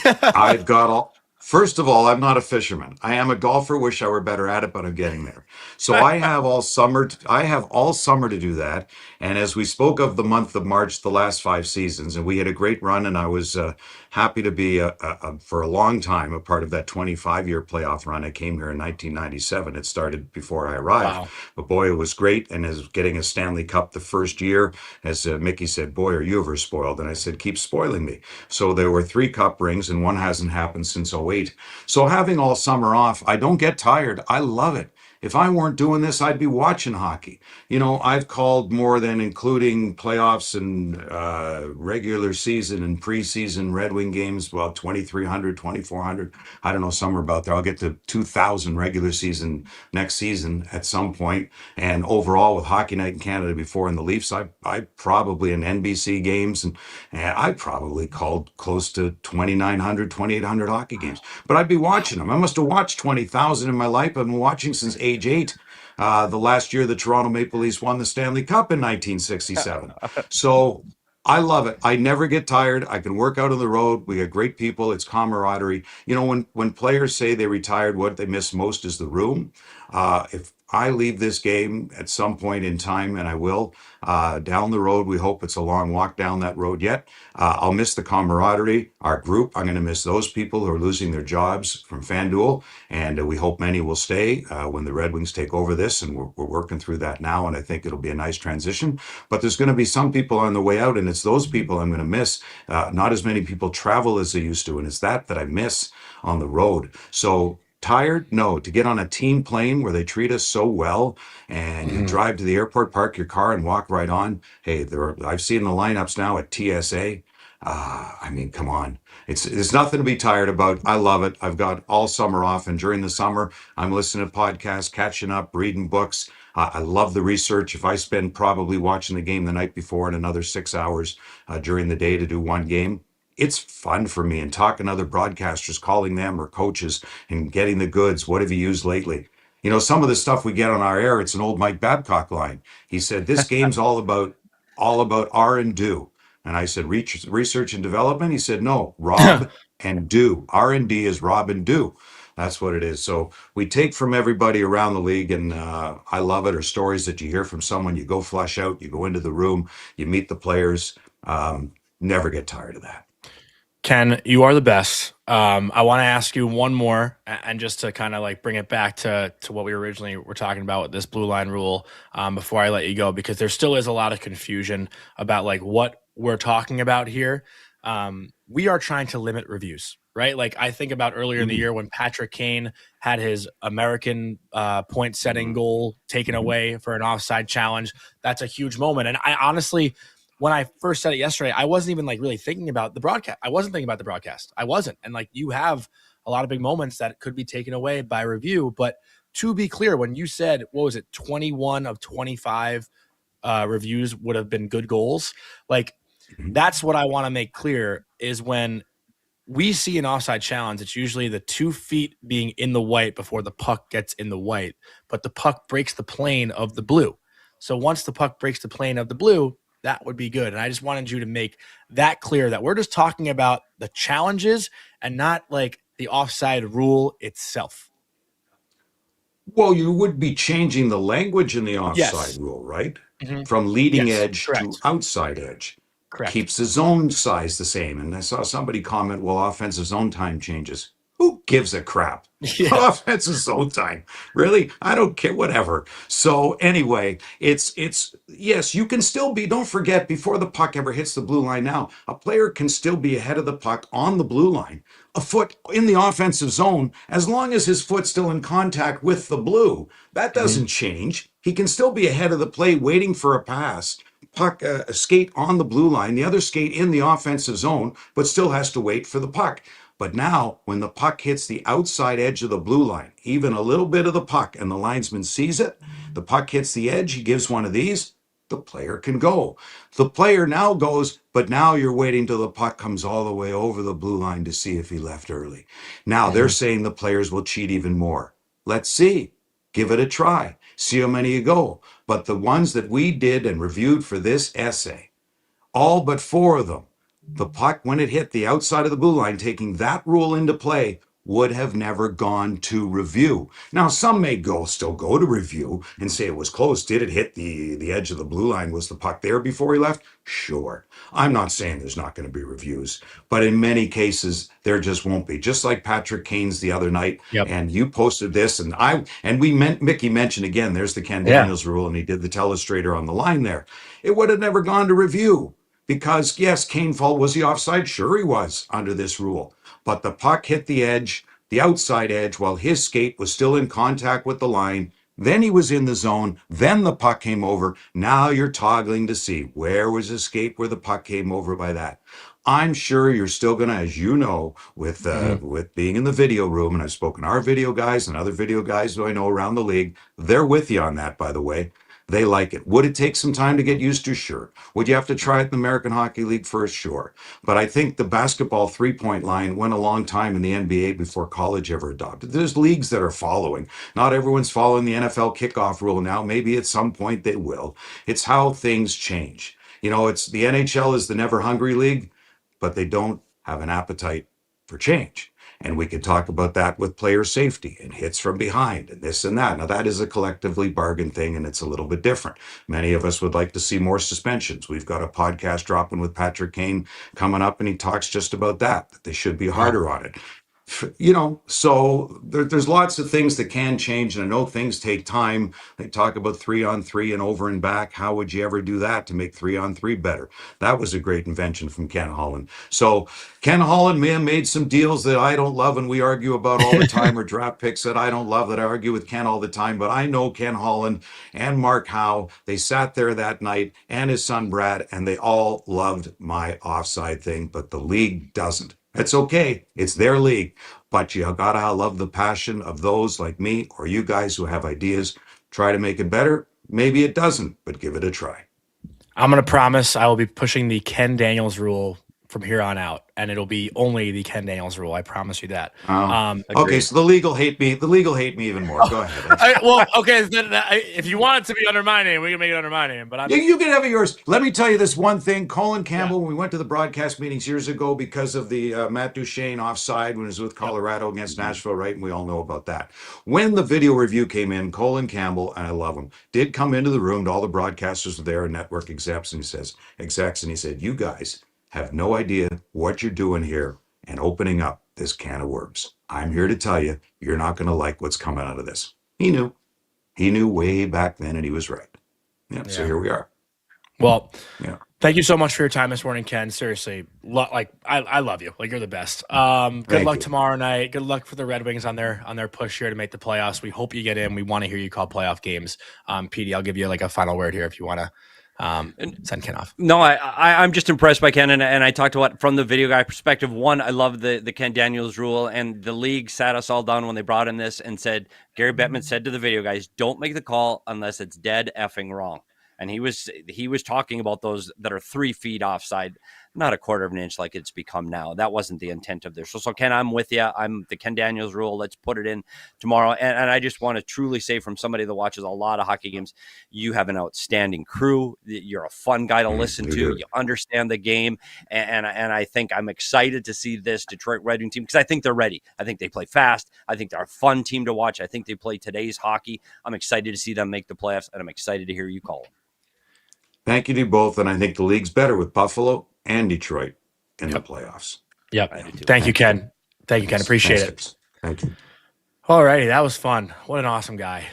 I've got all. First of all, I'm not a fisherman. I am a golfer. Wish I were better at it, but I'm getting there. So I have all summer. To do that. And as we spoke of the month of March, the last 5 seasons, and we had a great run, and I was happy to be for a long time a part of that 25-year playoff run. I came here in 1997. It started before I arrived. Wow. But boy, it was great. And as getting a Stanley Cup the first year, as Mickey said, boy, are you ever spoiled? And I said, keep spoiling me. So there were 3 cup rings, and one hasn't happened since 2008. So having all summer off, I don't get tired. I love it. If I weren't doing this, I'd be watching hockey. You know, I've called more than including playoffs and regular season and preseason Red Wing games, well, 2,300, 2,400. I don't know, somewhere about there. I'll get to 2,000 regular season next season at some point. And overall, with Hockey Night in Canada before and the Leafs, I probably in NBC games, and I probably called close to 2,900, 2,800 hockey games. But I'd be watching them. I must have watched 20,000 in my life. I've been watching since age 8, the last year the Toronto Maple Leafs won the Stanley Cup in 1967. So I love it. I never get tired. I can work out on the road. We got great people. It's camaraderie. You know, when players say they retired, what they miss most is the room. If I leave this game at some point in time, and I will, down the road, we hope it's a long walk down that road yet. I'll miss the camaraderie, our group. I'm going to miss those people who are losing their jobs from FanDuel, and we hope many will stay when the Red Wings take over this, and we're working through that now, and I think it'll be a nice transition. But there's going to be some people on the way out, and it's those people I'm going to miss. Not as many people travel as they used to, and it's that I miss on the road. So tired? No. To get on a team plane where they treat us so well, and you drive to the airport, park your car, and walk right on. Hey, I've seen the lineups now at TSA. I mean, come on. There's nothing to be tired about. I love it. I've got all summer off, and during the summer, I'm listening to podcasts, catching up, reading books. I love the research. If I spend probably watching the game the night before and another 6 hours during the day to do one game, it's fun for me, and talking to other broadcasters, calling them or coaches and getting the goods. What have you used lately? You know, some of the stuff we get on our air, it's an old Mike Babcock line. He said, this game's all about R and do. And I said, research and development. He said, no, Rob and do. R&D is Rob and do. That's what it is. So we take from everybody around the league, and I love it. Or stories that you hear from someone, you go flush out, you go into the room, you meet the players. Never get tired of that. Ken, you are the best. I want to ask you one more, and just to kind of like bring it back to what we originally were talking about with this blue line rule, before I let you go, because there still is a lot of confusion about like what we're talking about here. We are trying to limit reviews, right? Like I think about earlier in the year when Patrick Kane had his American point setting goal taken away for an offside challenge. That's a huge moment. And I honestly, when I first said it yesterday, I wasn't even like really thinking about the broadcast. I wasn't thinking about the broadcast. I wasn't. And like you have a lot of big moments that could be taken away by review. But to be clear, when you said, what was it, 21 of 25 reviews would have been good goals, like that's what I want to make clear is when we see an offside challenge, it's usually the 2 feet being in the white before the puck gets in the white, but the puck breaks the plane of the blue. So once the puck breaks the plane of the blue, that would be good. And I just wanted you to make that clear that we're just talking about the challenges and not like the offside rule itself. Well, you would be changing the language in the offside Yes. rule, right? Mm-hmm. From leading Yes, edge correct. to outside edge. Correct. Keeps the zone size the same. And I saw somebody comment, well, offensive zone time changes. Who gives a crap? Yeah. Offensive zone time. Really? I don't care, whatever. So anyway, it's yes, you can still be, don't forget, before the puck ever hits the blue line now, a player can still be ahead of the puck on the blue line, a foot in the offensive zone, as long as his foot's still in contact with the blue. That doesn't change. He can still be ahead of the play waiting for a pass. Puck, a skate on the blue line, the other skate in the offensive zone, but still has to wait for the puck. But now, when the puck hits the outside edge of the blue line, even a little bit of the puck, and the linesman sees it, the puck hits the edge, he gives one of these, the player can go. The player now goes, but now you're waiting till the puck comes all the way over the blue line to see if he left early. Now they're saying the players will cheat even more. Let's see. Give it a try. See how many you go. But the ones that we did and reviewed for this essay, all but 4 of them, the puck, when it hit the outside of the blue line, taking that rule into play, would have never gone to review. Now, some may still go to review and say it was close. Did it hit the edge of the blue line? Was the puck there before he left? Sure. I'm not saying there's not going to be reviews, but in many cases, there just won't be. Just like Patrick Kane's the other night, and you posted this, and Mickey mentioned again, there's the Ken Daniels rule, and he did the telestrator on the line there. It would have never gone to review. Because, yes, Kane was he offside? Sure he was under this rule. But the puck hit the edge, the outside edge, while his skate was still in contact with the line. Then he was in the zone. Then the puck came over. Now you're toggling to see where was his skate where the puck came over by that. I'm sure you're still going to, as you know, with being in the video room, and I've spoken to our video guys and other video guys who I know around the league, they're with you on that, by the way. They like it. Would it take some time to get used to? Sure. Would you have to try it in the American Hockey League first? Sure. But I think the basketball three-point line went a long time in the NBA before college ever adopted. There's leagues that are following. Not everyone's following the NFL kickoff rule now. Maybe at some point they will. It's how things change. You know, it's the NHL is the never hungry league, but they don't have an appetite for change. And we could talk about that with player safety and hits from behind and this and that. Now, that is a collectively bargained thing, and it's a little bit different. Many of us would like to see more suspensions. We've got a podcast dropping with Patrick Kane coming up, and he talks just about that they should be harder on it. You know, so there's lots of things that can change, and I know things take time. They talk about 3-on-3 and over and back. How would you ever do that to make 3-on-3 better? That was a great invention from Ken Holland. So Ken Holland may have made some deals that I don't love and we argue about all the time, or draft picks that I don't love that I argue with Ken all the time. But I know Ken Holland and Mark Howe, they sat there that night, and his son Brad, and they all loved my offside thing, but the league doesn't. It's okay. It's their league. But you gotta love the passion of those like me or you guys who have ideas. Try to make it better. Maybe it doesn't, but give it a try. I'm going to promise I will be pushing the Ken Daniels rule from here on out, and it'll be only the Ken Daniels rule. I promise you that. Okay, so the legal hate me. The legal hate me even more. Go ahead. Okay. If you want it to be under my name, we can make it under my name. But you can have it yours. Let me tell you this one thing. Colin Campbell, when we went to the broadcast meetings years ago because of the Matt Duchene offside when he was with Colorado against Nashville, right? And we all know about that. When the video review came in, Colin Campbell, and I love him, did come into the room to all the broadcasters there and network execs, and he said, you guys have no idea what you're doing here and opening up this can of worms. I'm here to tell you, you're not going to like what's coming out of this. He knew. He knew way back then, and he was right. Yeah. So here we are. Well, yeah. Thank you so much for your time this morning, Ken. Seriously, I love you. Like, you're the best. Good luck tomorrow night. Good luck for the Red Wings on their push here to make the playoffs. We hope you get in. We want to hear you call playoff games. PD, I'll give you like a final word here if you want to send Ken off. No, I'm just impressed by Ken, and I talked to from the video guy perspective. One, I love the Ken Daniels rule, and the league sat us all down when they brought in this and said, Gary Bettman said to the video guys, don't make the call unless it's dead effing wrong. And he was talking about those that are 3 feet offside, not a quarter of an inch like it's become now. That wasn't the intent of this. So Ken, I'm with you. I'm the Ken Daniels rule. Let's put it in tomorrow. And I just want to truly say, from somebody that watches a lot of hockey games, you have an outstanding crew. You're a fun guy to listen to. You understand the game. And I think I'm excited to see this Detroit Red Wing team, because I think they're ready. I think they play fast. I think they're a fun team to watch. I think they play today's hockey. I'm excited to see them make the playoffs, and I'm excited to hear you call them. Thank you to both, and I think the league's better with Buffalo and Detroit in the playoffs. Yep. Thank you, Ken. Thank you, Ken. Appreciate it. Thank you. All righty. That was fun. What an awesome guy.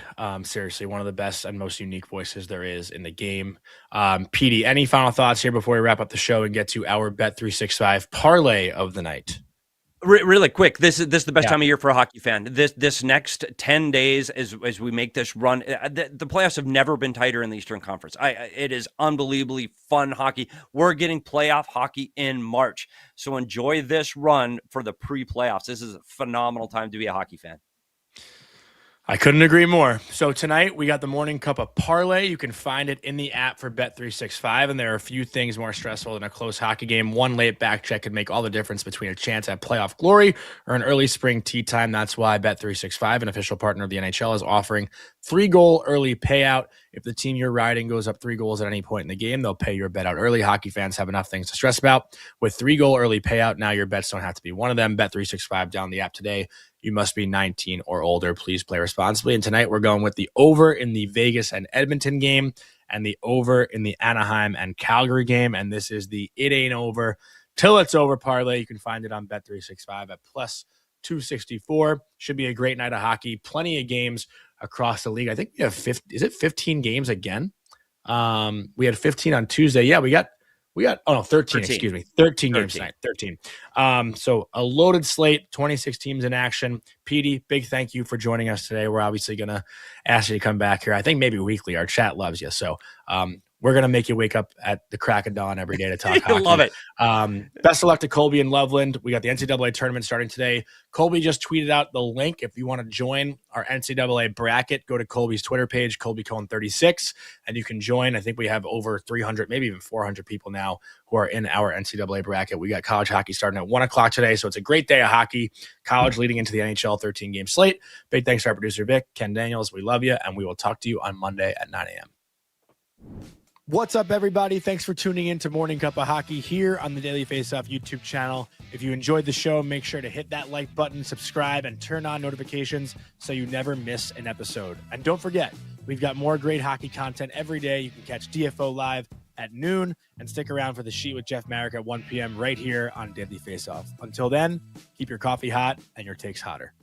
Seriously, one of the best and most unique voices there is in the game. PD, any final thoughts here before we wrap up the show and get to our Bet365 parlay of the night? Really quick, this is the best time of year for a hockey fan. This next 10 days as we make this run, the playoffs have never been tighter in the Eastern Conference. It is unbelievably fun hockey. We're getting playoff hockey in March, so enjoy this run for the pre-playoffs. This is a phenomenal time to be a hockey fan. I couldn't agree more. So tonight we got the Morning Cuppa parlay. You can find it in the app for Bet365, and there are a few things more stressful than a close hockey game. One late back check can make all the difference between a chance at playoff glory or an early spring tee time. That's why Bet365, an official partner of the NHL, is offering 3-goal early payout. If the team you're riding goes up 3 goals at any point in the game, they'll pay your bet out early. Hockey fans have enough things to stress about. With 3-goal early payout, now your bets don't have to be one of them. Bet365, down the app today. You must be 19 or older. Please play responsibly. And tonight we're going with the over in the Vegas and Edmonton game and the over in the Anaheim and Calgary game. And this is the It Ain't Over Till It's Over parlay. You can find it on Bet365 at plus 264. Should be a great night of hockey. Plenty of games across the league. I think we have 15 games again? We had 15 on Tuesday. Yeah, we got 13, excuse me. 13 games tonight. 13. So a loaded slate, 26 teams in action. PD, big thank you for joining us today. We're obviously going to ask you to come back here. I think maybe weekly. Our chat loves you. So we're going to make you wake up at the crack of dawn every day to talk hockey. Love it. Best of luck to Colby in Loveland. We got the NCAA tournament starting today. Colby just tweeted out the link. If you want to join our NCAA bracket, go to Colby's Twitter page, Colby Cohen 36, and you can join. I think we have over 300, maybe even 400 people now who are in our NCAA bracket. We got college hockey starting at 1 o'clock today, so it's a great day of hockey. College leading into the NHL 13-game slate. Big thanks to our producer, Vic, Ken Daniels. We love you, and we will talk to you on Monday at 9 a.m. What's up, everybody? Thanks for tuning in to Morning Cuppa Hockey here on the Daily Faceoff YouTube channel. If you enjoyed the show, make sure to hit that like button, subscribe, and turn on notifications so you never miss an episode. And don't forget, we've got more great hockey content every day. You can catch DFO live at noon and stick around for the Sheet with Jeff Marek at 1 p.m. right here on Daily Faceoff. Until then, keep your coffee hot and your takes hotter.